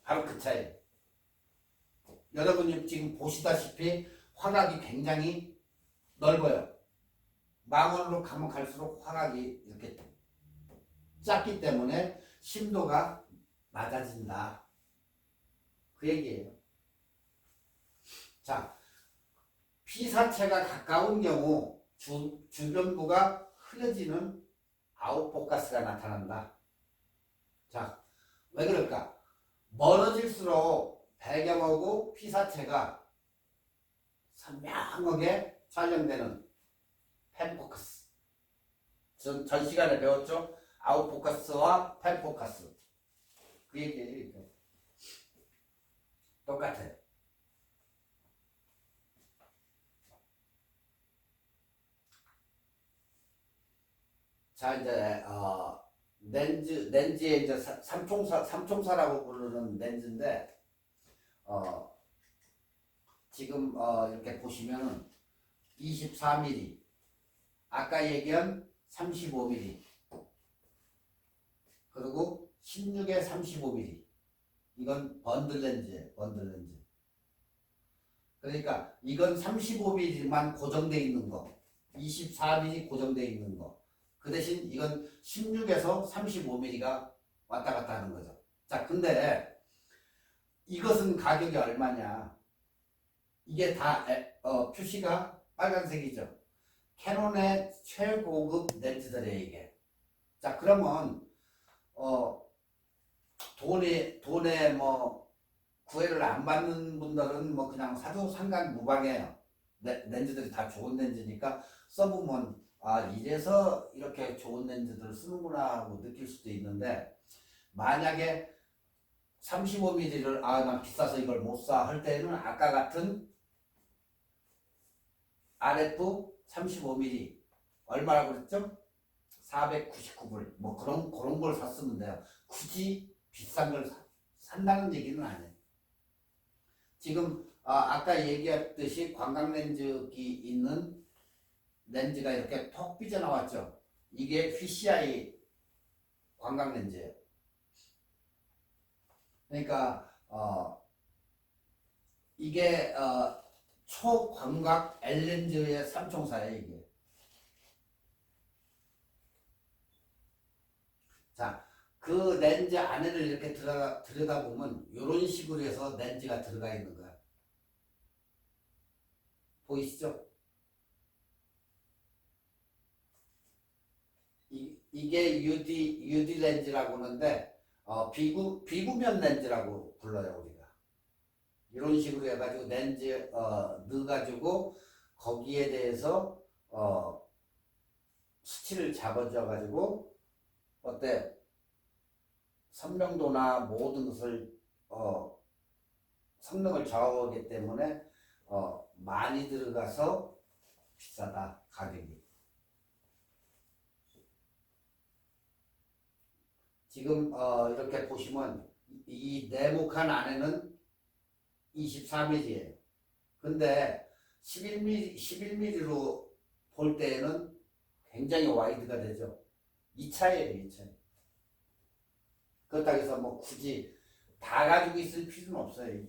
바로 그 차이예요. 여러분이 지금 보시다시피 화각이 굉장히 넓어요. 망원으로 가면 갈수록 화각이 이렇게 작기 때문에 심도가 낮아진다. 그 얘기예요. 자, 피사체가 가까운 경우 주변부가 흐려지는 아웃포커스가 나타난다. 자, 왜 그럴까? 멀어질수록 배경하고 피사체가 선명하게 촬영되는 펜포커스. 전 시간에 배웠죠? 아웃포커스와 펜포커스. 그 얘기예요. 똑같아요. 자, 이제 렌즈의 이제 삼총사라고 부르는 렌즈인데 지금 이렇게 보시면은 24mm, 아까 얘기한 35mm, 그리고 16에 35mm. 이건 번들 렌즈예요, 번들 렌즈. 그러니까 이건 35mm만 고정되어 있는 거, 24mm 고정되어 있는 거. 그 대신 이건 16에서 35mm가 왔다 갔다 하는 거죠. 자, 근데 이것은 가격이 얼마냐? 이게 다 표시가 빨간색이죠. 캐논의 최고급 렌즈들이에요, 이게. 자, 그러면 돈에 뭐 구애를 안 받는 분들은 뭐 그냥 사도 상관 무방해요. 렌즈들이 다 좋은 렌즈니까 써보면 이래서 이렇게 좋은 렌즈들을 쓰는구나 하고 느낄 수도 있는데, 만약에 35mm를 난 비싸서 이걸 못 사 할 때는 아까 같은 RF 35mm 얼마라고 그랬죠? 499불 뭐 그런 걸 샀으면 돼요. 굳이 비싼 걸 산다는 얘기는 아니에요. 지금 아까 얘기했듯이 광각렌즈기 있는 렌즈가 이렇게 톡 삐져나왔죠. 이게 PCI 광각렌즈예요. 그러니까 이게 초광각 L렌즈의 삼총사예요, 이게. 자, 그 렌즈 안에를 이렇게 들여다보면 이런 식으로 해서 렌즈가 들어가 있는 거야. 보이시죠? 이게 UD 렌즈라고 하는데 비구면 렌즈라고 불러요 우리가. 이런 식으로 해가지고 렌즈 넣어가지고 거기에 대해서 수치를 잡아줘가지고 어때 선명도나 모든 것을 성능을 좌우하기 때문에 많이 들어가서 비싸다 가격이. 지금 이렇게 보시면 이 네모칸 안에는 24mm예요. 근데 11mm로 볼 때에는 굉장히 와이드가 되죠. 2차예요, 2차. 그렇다고 해서 뭐 굳이 다 가지고 있을 필요는 없어요.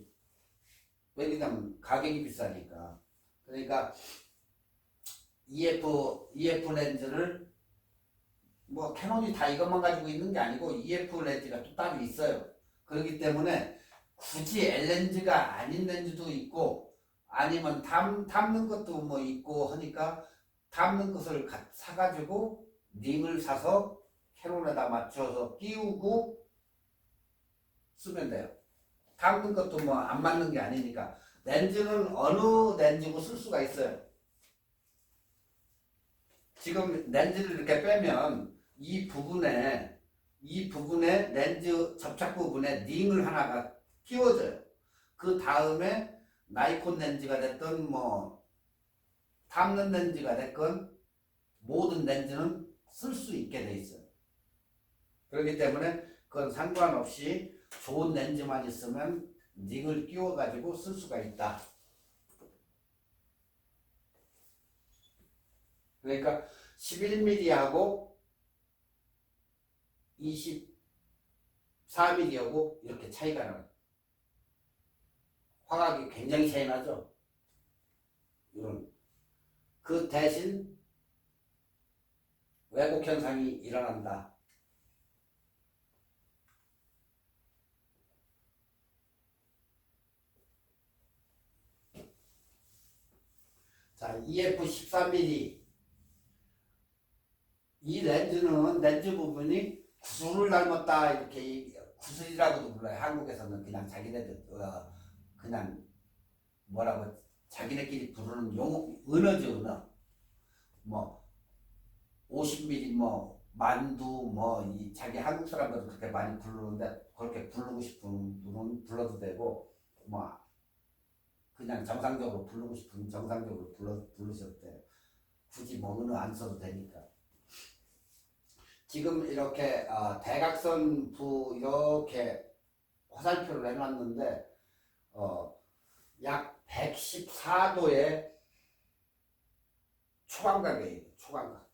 왜냐면 가격이 비싸니까. 그러니까 EF 렌즈를 뭐 캐논이 다 이것만 가지고 있는 게 아니고 EF 렌즈가 또 따로 있어요. 그렇기 때문에 굳이 L렌즈가 아닌 렌즈도 있고 아니면 담는 것도 뭐 있고 하니까 담는 것을 사가지고 링을 사서 캐논에다 맞춰서 끼우고 쓰면 돼요. 담는 것도 뭐 안 맞는 게 아니니까. 렌즈는 어느 렌즈고 쓸 수가 있어요. 지금 렌즈를 이렇게 빼면 이 부분에 렌즈 접착 부분에 링을 하나가 끼워져요. 그 다음에 나이콘 렌즈가 됐든 뭐 담는 렌즈가 됐건 모든 렌즈는 쓸 수 있게 돼 있어요. 그렇기 때문에 그건 상관없이 좋은 렌즈만 있으면 링을 끼워 가지고 쓸 수가 있다. 그러니까 11mm하고 24mm하고 이렇게 차이가 나요. 화각이 굉장히 차이 나죠. 이런 그 대신 왜곡 현상이 일어난다. 자, EF 13mm 이 렌즈는 렌즈 부분이 구슬을 닮았다 이렇게 구슬이라고도 불러요. 한국에서는 그냥 자기네들 그냥 뭐라고 자기네끼리 부르는 용어 은어죠 은어. 뭐 50mm 뭐 만두 뭐 이 자기 한국 사람들은 그렇게 많이 부르는데 그렇게 부르고 싶은 분은 불러도 되고 뭐 그냥 정상적으로 부르고 싶으면 정상적으로 부르셔도 돼요. 굳이 뭐 은어 안 써도 되니까. 지금 이렇게 대각선 부 이렇게 화살표를 해놨는데 약 114도의 초광각이에요. 초광각.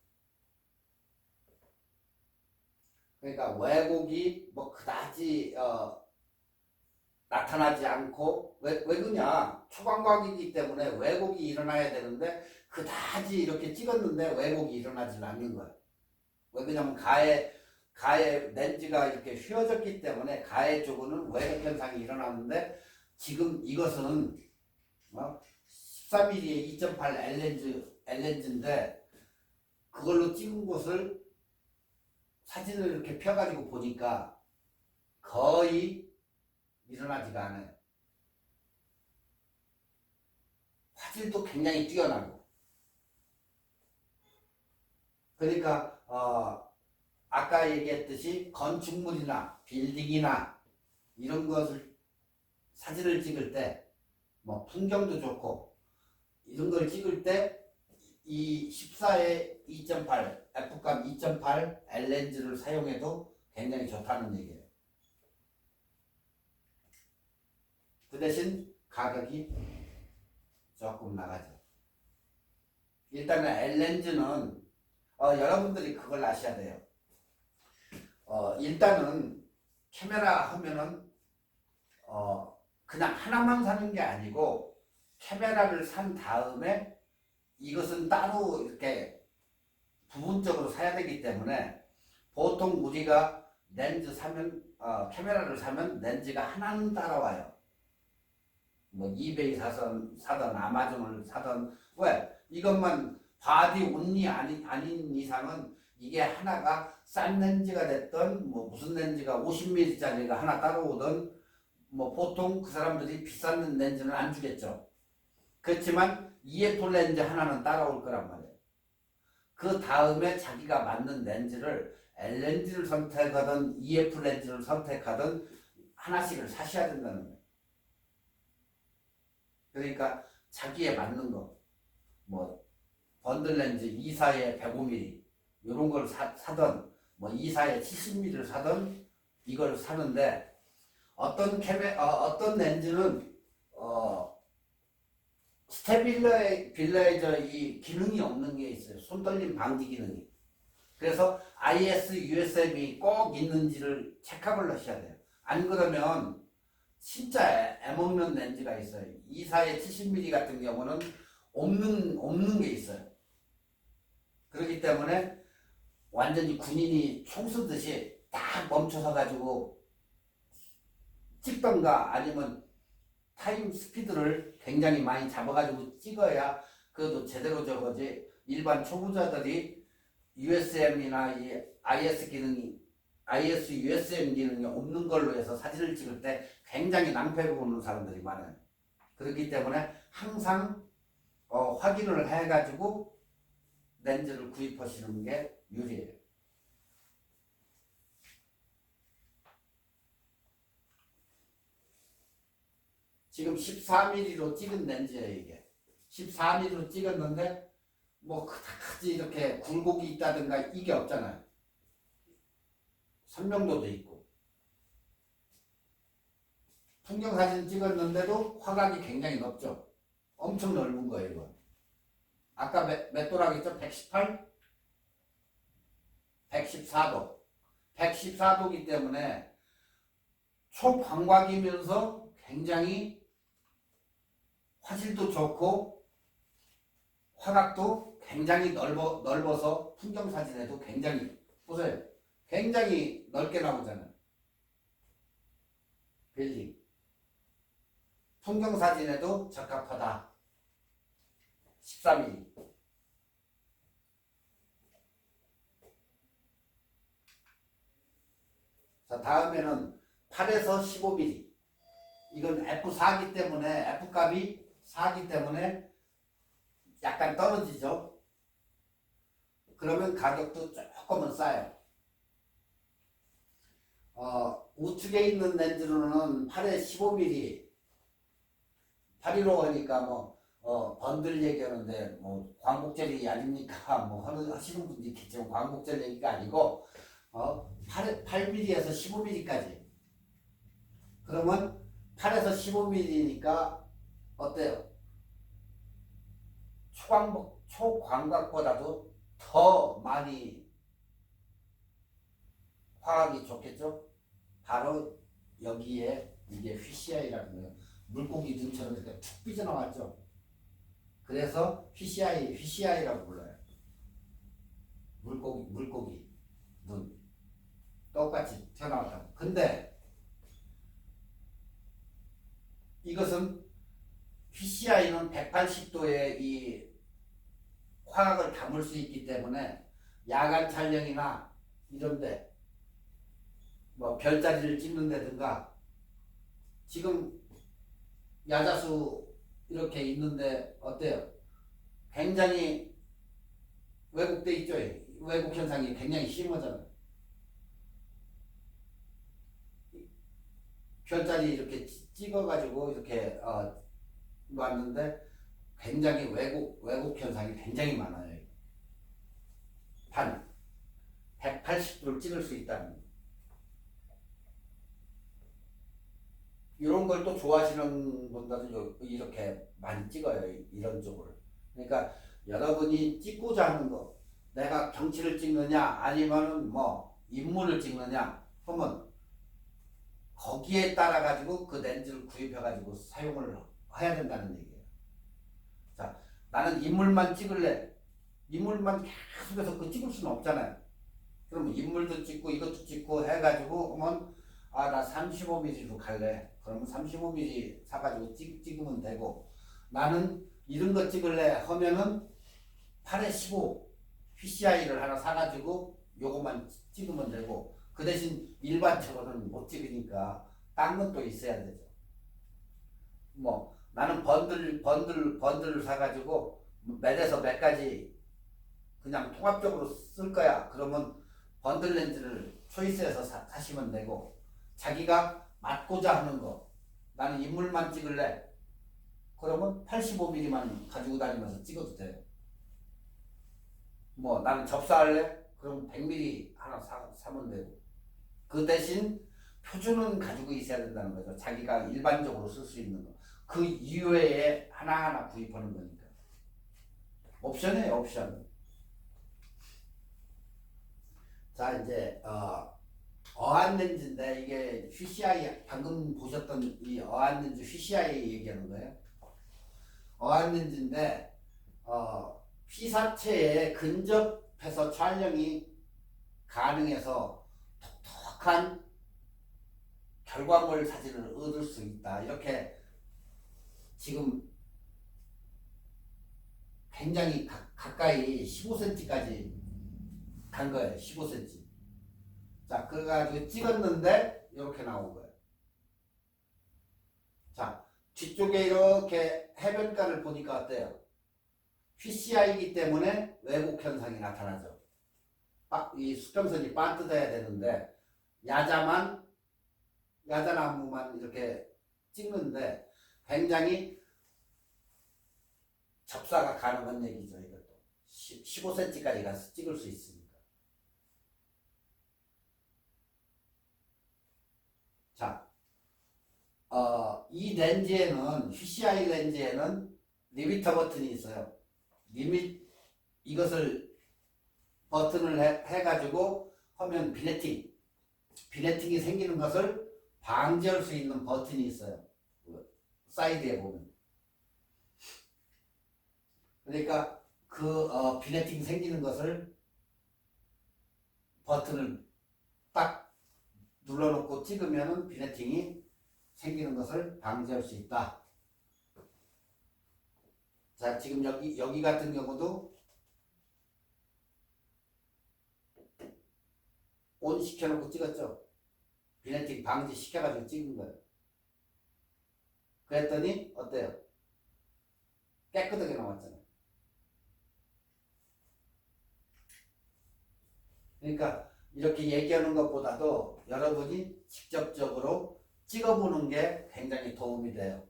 그러니까 왜곡이 뭐 그다지 나타나지 않고 왜 그냐 초광각이기 때문에 왜곡이 일어나야 되는데 그다지 이렇게 찍었는데 왜곡이 일어나지 않는 거예요. 왜 그러냐면 가해 렌즈가 이렇게 휘어졌기 때문에 가해 쪽은 왜곡 현상이 일어났는데 지금 이것은 13mm의 2.8 L렌즈인데 그걸로 찍은 것을 사진을 이렇게 펴가지고 보니까 거의 일어나지가 않아요. 화질도 굉장히 뛰어나고. 그러니까 아까 얘기했듯이 건축물이나 빌딩이나 이런 것을 사진을 찍을 때 뭐 풍경도 좋고 이런 걸 찍을 때 이 14의 2.8 F값 2.8 L렌즈를 사용해도 굉장히 좋다는 얘기예요. 그 대신 가격이 조금 나가죠. 일단은 L렌즈는 여러분들이 그걸 아셔야 돼요. 일단은 카메라 하면은 그냥 하나만 사는 게 아니고 카메라를 산 다음에 이것은 따로 이렇게 부분적으로 사야 되기 때문에 보통 우리가 렌즈 사면 카메라를 사면 렌즈가 하나는 따라와요. 뭐 이베이 사던 아마존을 사던 왜 이것만 바디 온리 아닌 이상은 이게 하나가 싼 렌즈가 됐던 뭐 무슨 렌즈가 50mm짜리가 하나 따라오던 뭐 보통 그 사람들이 비싼 렌즈는 안 주겠죠. 그렇지만 EF 렌즈 하나는 따라올 거란 말이에요. 그 다음에 자기가 맞는 렌즈를 L렌즈를 선택하든 EF 렌즈를 선택하든 하나씩을 사셔야 된다는 거예요. 그러니까 자기에 맞는 거, 뭐 번들 렌즈 2사에 105mm 이런 걸 사든 뭐 2사에 70mm를 사든 이걸 사는데 어떤 렌즈는 스테빌라이저 이 기능이 없는 게 있어요. 손떨림 방지 기능이. 그래서 IS, USM이 꼭 있는지를 체크를 하셔야 돼요. 안 그러면 진짜 애먹는 렌즈가 있어요. 2사에 70mm 같은 경우는 없는 게 있어요. 그렇기 때문에 완전히 군인이 총 쏘듯이 딱 멈춰서 가지고 찍던가 아니면 타임 스피드를 굉장히 많이 잡아가지고 찍어야 그래도 제대로 저거지. 일반 초보자들이 USM이나 이 IS, USM 기능이 없는 걸로 해서 사진을 찍을 때 굉장히 낭패를 보는 사람들이 많아요. 그렇기 때문에 항상 확인을 해가지고 렌즈를 구입하시는 게 유리해요. 지금 14mm로 찍은 렌즈예요, 이게. 14mm로 찍었는데 뭐 그다지 이렇게 굴곡이 있다든가 이게 없잖아요. 선명도도 있고. 풍경사진 찍었는데도 화각이 굉장히 넓죠. 엄청 넓은 거예요, 이거. 아까 몇 도라고 했죠? 118? 114도. 114도이기 때문에 초광각이면서 굉장히 화질도 좋고 화각도 굉장히 넓어서 풍경사진에도 굉장히 보세요. 굉장히 넓게 나오잖아요. 빌딩. 풍경사진에도 적합하다. 13mm. 자, 다음에는 8에서 15mm. 이건 F4기 때문에 F값이 4기 때문에 약간 떨어지죠. 그러면 가격도 조금은 싸요. 우측에 있는 렌즈로는 8에 15mm 815 하니까 번들 얘기하는데 광복절 얘기 아닙니까? 하시는 분도 있겠지만 광복절 얘기가 아니고 8mm에서 15mm까지. 그러면 8에서 15mm니까 어때요? 초광각보다도 더 많이 화각이 좋겠죠? 바로 여기에 이게 PCI라는 거예요. 물고기 눈처럼 이렇게 툭 삐져나왔죠? 그래서 PCI라고 불러요. 물고기 눈. 똑같이 튀어나왔다고. 근데 이것은 PCI는 180도의 이 화각을 담을 수 있기 때문에 야간 촬영이나 이런데 별자리를 찍는다든가 지금 야자수 이렇게 있는데 어때요? 굉장히 왜곡돼 있죠? 왜곡 현상이 굉장히 심하잖아요. 별자리 이렇게 찍어가지고 이렇게 놨는데 굉장히 왜곡 현상이 굉장히 많아요. 단 180도를 찍을 수 있다는 거예요. 이런 걸 또 좋아하시는 분들은 이렇게 많이 찍어요. 이런 쪽을. 그러니까 여러분이 찍고자 하는 거, 내가 경치를 찍느냐 아니면은 인물을 찍느냐 하면 거기에 따라 가지고 그 렌즈를 구입해 가지고 사용을 해야 된다는 얘기예요. 자, 나는 인물만 찍을래. 인물만 계속해서 찍을 수는 없잖아요. 그러면 인물도 찍고 이것도 찍고 해가지고 그러면 나 35mm로 갈래. 그러면 35mm 사가지고 찍으면 되고, 나는 이런 거 찍을래 하면은 8에 15 PCI를 하나 사가지고 요것만 찍으면 되고, 그 대신 일반적으로는 못 찍으니까 딴 것도 있어야 되죠. 뭐 나는 번들을 사가지고 몇에서 몇 가지 그냥 통합적으로 쓸 거야. 그러면 번들 렌즈를 초이스해서 사시면 되고, 자기가 맡고자 하는 거, 나는 인물만 찍을래. 그러면 85mm만 가지고 다니면서 찍어도 돼요. 뭐 나는 접사할래? 그럼 100mm 하나 사면 되고, 그 대신 표준은 가지고 있어야 된다는 거죠. 자기가 일반적으로 쓸 수 있는 거. 그 이외에 하나하나 구입하는 거니까. 옵션이에요, 옵션. 자, 이제 어안 렌즈인데, 이게 HCI, 방금 보셨던 이 어안 렌즈 HCI 얘기하는 거예요. 어안 렌즈인데 피사체에 근접해서 촬영이 가능해서 톡톡한 결과물 사진을 얻을 수 있다. 이렇게 지금 굉장히 가까이 15cm까지 간 거예요. 15cm. 자, 그래가지고 찍었는데 이렇게 나온 거예요. 자, 뒤쪽에 이렇게 해변가를 보니까 어때요? PCI이기 때문에 왜곡 현상이 나타나죠. 이 수평선이 반듯해야 되는데 야자나무만 이렇게 찍는데 굉장히 접사가 가능한 얘기죠. 이것도 15cm까지 가서 찍을 수 있으니까. 자, 이 렌즈에는, HCI 렌즈에는 리미터 버튼이 있어요. 이것을 버튼을 해가지고 하면 비네팅이 생기는 것을 방지할 수 있는 버튼이 있어요. 사이드에 보면. 그러니까 비네팅 생기는 것을 버튼을 딱 눌러놓고 찍으면은 비네팅이 생기는 것을 방지할 수 있다. 자, 지금 여기 같은 경우도 온 시켜놓고 찍었죠. 비네팅 방지 시켜가지고 찍은 거예요. 그랬더니 어때요? 깨끗하게 나왔잖아요. 그러니까 이렇게 얘기하는 것보다도 여러분이 직접적으로 찍어보는 게 굉장히 도움이 돼요.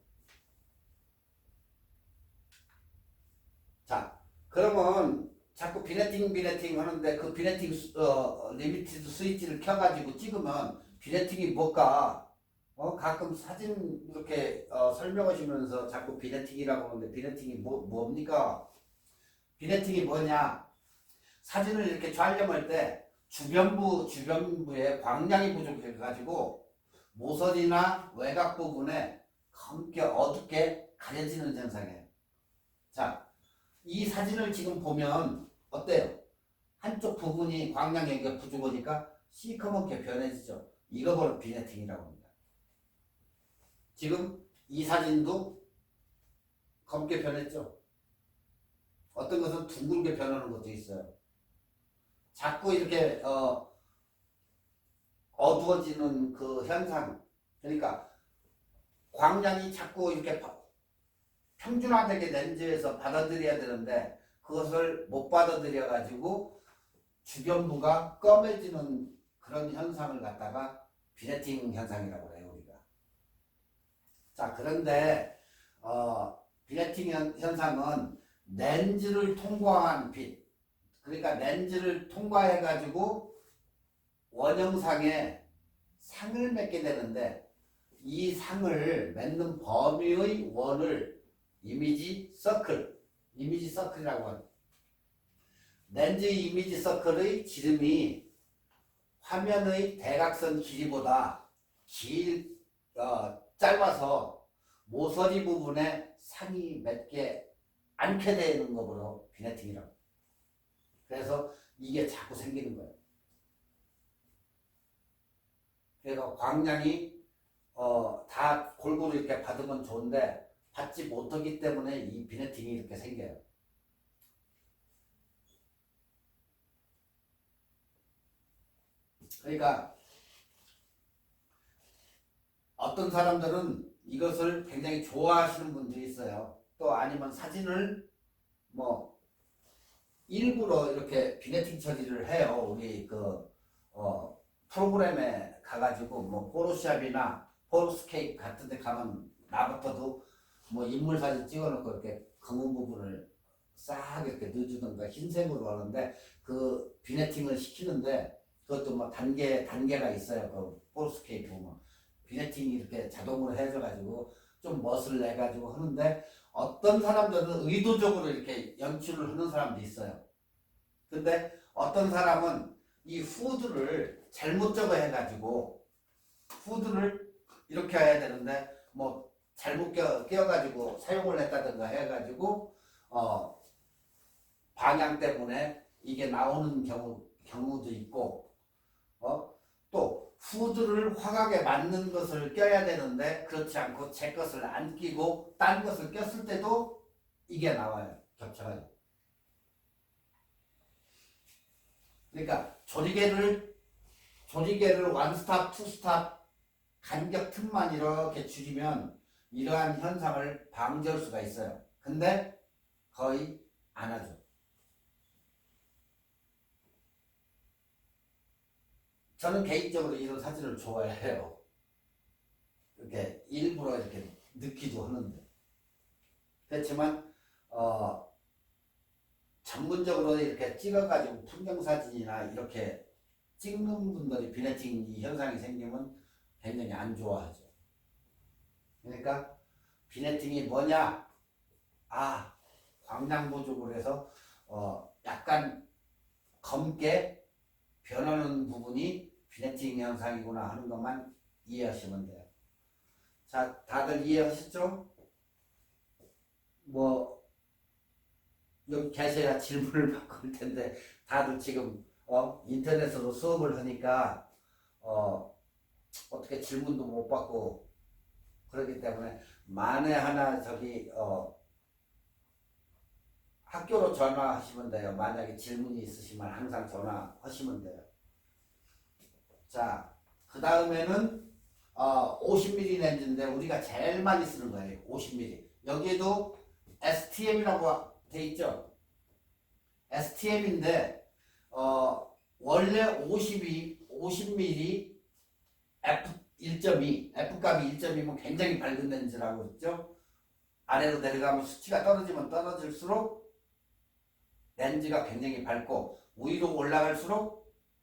자, 그러면 자꾸 비네팅 하는데 그 비네팅 리미티드 스위치를 켜가지고 찍으면 비네팅이 뭘까? 가끔 사진 이렇게 설명하시면서 자꾸 비네팅이라고 하는데 비네팅이 뭡니까? 비네팅이 뭐냐? 사진을 이렇게 촬영할 때 주변부에 광량이 부족해가지고 모서리나 외곽 부분에 검게 어둡게 가려지는 현상이에요. 자, 이 사진을 지금 보면 어때요? 한쪽 부분이 광량이 부족하니까 시커멓게 변해지죠. 이거 바로 비네팅이라고 합니다. 지금 이 사진도 검게 변했죠. 어떤 것은 둥글게 변하는 것도 있어요. 자꾸 이렇게 어두워지는 그 현상, 그러니까 광량이 자꾸 이렇게 평준화되게 렌즈에서 받아들여야 되는데 그것을 못 받아들여 가지고 주변부가 검해지는 그런 현상을 갖다가 비네팅 현상이라고 해요, 우리가. 자, 그런데 비네팅 현상은 렌즈를 통과한 빛, 그러니까 렌즈를 통과해 가지고 원형상에 상을 맺게 되는데 이 상을 맺는 범위의 원을 이미지 서클이라고 합니다. 렌즈 이미지 서클의 지름이 화면의 대각선 길이보다 짧아서 모서리 부분에 상이 맺게 않게 되는 거로 비네팅이라고. 그래서 이게 자꾸 생기는 거예요. 그래서 광량이 다 골고루 이렇게 받으면 좋은데 받지 못하기 때문에 이 비네팅이 이렇게 생겨요. 그러니까 어떤 사람들은 이것을 굉장히 좋아하시는 분들이 있어요. 또 아니면 사진을 뭐 일부러 이렇게 비네팅 처리를 해요. 우리 프로그램에 가가지고 뭐 포토샵이나 포토스케이프 같은 데 가면 나부터도 뭐 인물 사진 찍어놓고 이렇게 검은 부분을 싹 이렇게 넣어주던가 흰색으로 하는데 그 비네팅을 시키는데 그것도 뭐 단계가 있어요. 그 포토스케이프 뭐 비네팅이 이렇게 자동으로 해줘가지고 좀 멋을 내가지고 하는데 어떤 사람들은 의도적으로 이렇게 연출을 하는 사람도 있어요. 근데 어떤 사람은 이 후드를 잘못 적어 해가지고 후드를 이렇게 해야 되는데 뭐 잘못 끼워가지고 사용을 했다든가 해가지고 방향 때문에 이게 나오는 경우도 있고 또 후드를 화각에 맞는 것을 껴야 되는데 그렇지 않고 제 것을 안 끼고 딴 것을 꼈을 때도 이게 나와요. 겹쳐가지고. 그러니까 조리개를 원스탑, 투스탑 간격 틈만 이렇게 줄이면 이러한 현상을 방지할 수가 있어요. 근데 거의 안 하죠. 저는 개인적으로 이런 사진을 좋아해요. 이렇게 일부러 이렇게 넣기도 하는데. 그렇지만 전문적으로 이렇게 찍어가지고 풍경사진이나 이렇게 찍는 분들이 비네팅 이 현상이 생기면 굉장히 안 좋아하죠. 그러니까 비네팅이 뭐냐? 광량 부족을 해서 약간 검게 변하는 부분이 비네팅 현상이구나 하는 것만 이해하시면 돼요. 자, 다들 이해하셨죠? 뭐 여기 계셔야 질문을 받고 올 텐데 다들 지금 인터넷으로 수업을 하니까 어떻게 질문도 못 받고 그렇기 때문에 만에 하나 저기 학교로 전화하시면 돼요. 만약에 질문이 있으시면 항상 전화하시면 돼요. 자, 그 다음에는 50mm 렌즈인데 우리가 제일 많이 쓰는 거예요. 50mm. 여기에도 STM이라고 돼 있죠. STM인데 원래 50mm f1.2 F값이 1.2면 굉장히 밝은 렌즈라고 했죠. 아래로 내려가면 수치가 떨어지면 떨어질수록 렌즈가 굉장히 밝고 위로 올라갈수록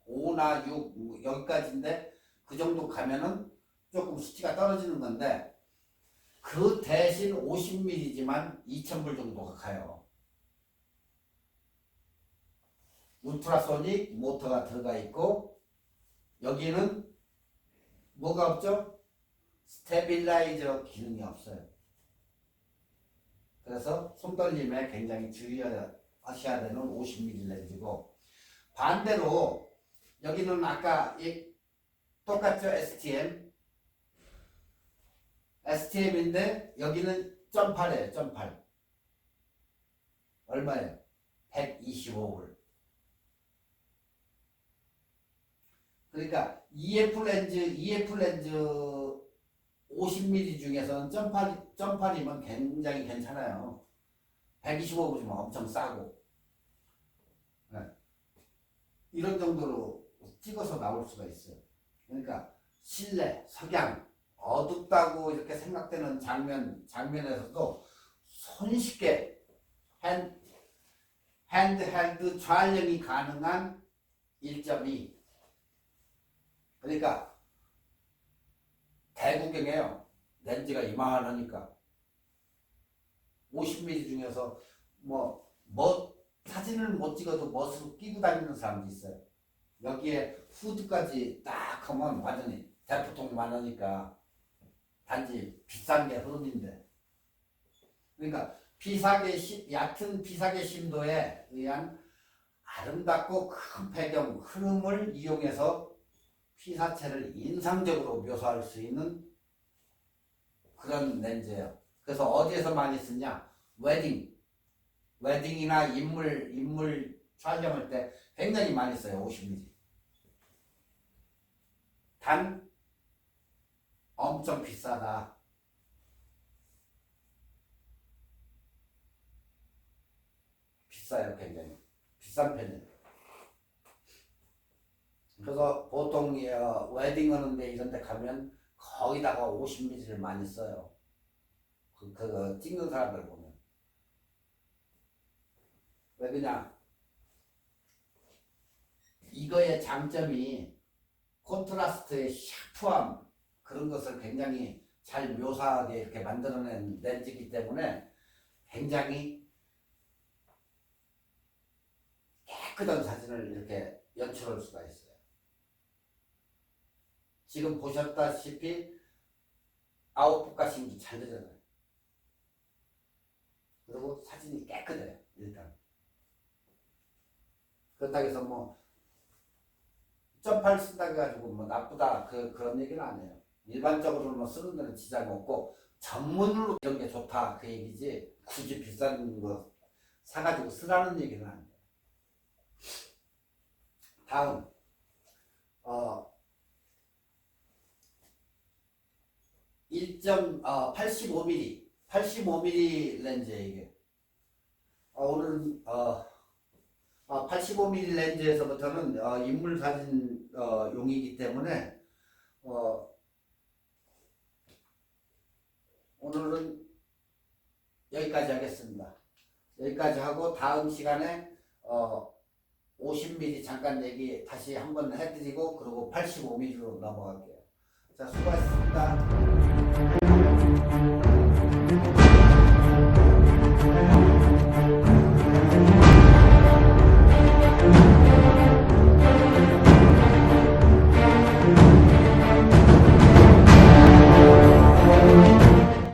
5나 6 여기까지인데 그 정도 가면은 조금 수치가 떨어지는 건데 그 대신 50mm지만 2000불 정도가 가요. 울트라소닉 모터가 들어가 있고 여기는 뭐가 없죠? 스테빌라이저 기능이 없어요. 그래서 손떨림에 굉장히 주의하셔야 되는 50mm 렌즈고 반대로 여기는 아까 똑같죠? STM인데 여기는 0.8이에요. 0.8 얼마예요? 125불. 그러니까 EF 렌즈 50mm 중에서는 0.8이면 굉장히 괜찮아요. 125불이면 엄청 싸고 네. 이런 정도로 찍어서 나올 수가 있어요. 그러니까 실내, 석양, 어둡다고 이렇게 생각되는 장면에서도 손쉽게 핸드헬드 촬영이 가능한 1.2 그러니까 대구경이에요. 렌즈가 이만하니까 50mm 중에서 뭐 사진을 못 찍어도 멋으로 끼고 다니는 사람도 있어요. 여기에 후드까지 딱 하면 완전히 대포통 많으니까 단지 비싼 게 흐름인데 그러니까 얕은 피사계 심도에 의한 아름답고 큰 배경 흐름을 이용해서 피사체를 인상적으로 묘사할 수 있는 그런 렌즈예요. 그래서 어디에서 많이 쓰냐? 웨딩이나 인물 촬영할 때 굉장히 많이 써요. 50mm. 단 엄청 비싸다. 비싸요. 굉장히 비싼 편이에요. 그래서 보통 웨딩 하는데 이런 데 가면 거기다가 50mm를 많이 써요. 그 찍는 사람들 보면. 왜 그냥 이거의 장점이 콘트라스트의 샤프함 그런 것을 굉장히 잘 묘사하게 이렇게 만들어낸 렌즈이기 때문에 굉장히 깨끗한 사진을 이렇게 연출할 수가 있어요. 지금 보셨다시피 아웃포커싱이 잘 되잖아요. 그리고 사진이 깨끗해요. 일단 그렇다고 해서 뭐 점팔 쓴다고 해가지고 뭐 나쁘다 그런 얘기는 안 해요. 일반적으로 뭐 쓰는 데는 지장 없고 전문으로 이런 게 좋다 그 얘기지 굳이 비싼 거 사가지고 쓰라는 얘기는 아니에요. 다음 85mm 렌즈에 이게 오늘 85mm 렌즈에서부터는 인물 사진 용이기 때문에 오늘은 여기까지 하겠습니다. 여기까지 하고 다음 시간에 50mm 잠깐 얘기 다시 한번 해드리고 그리고 85mm로 넘어갈게요. 자, 수고하셨습니다.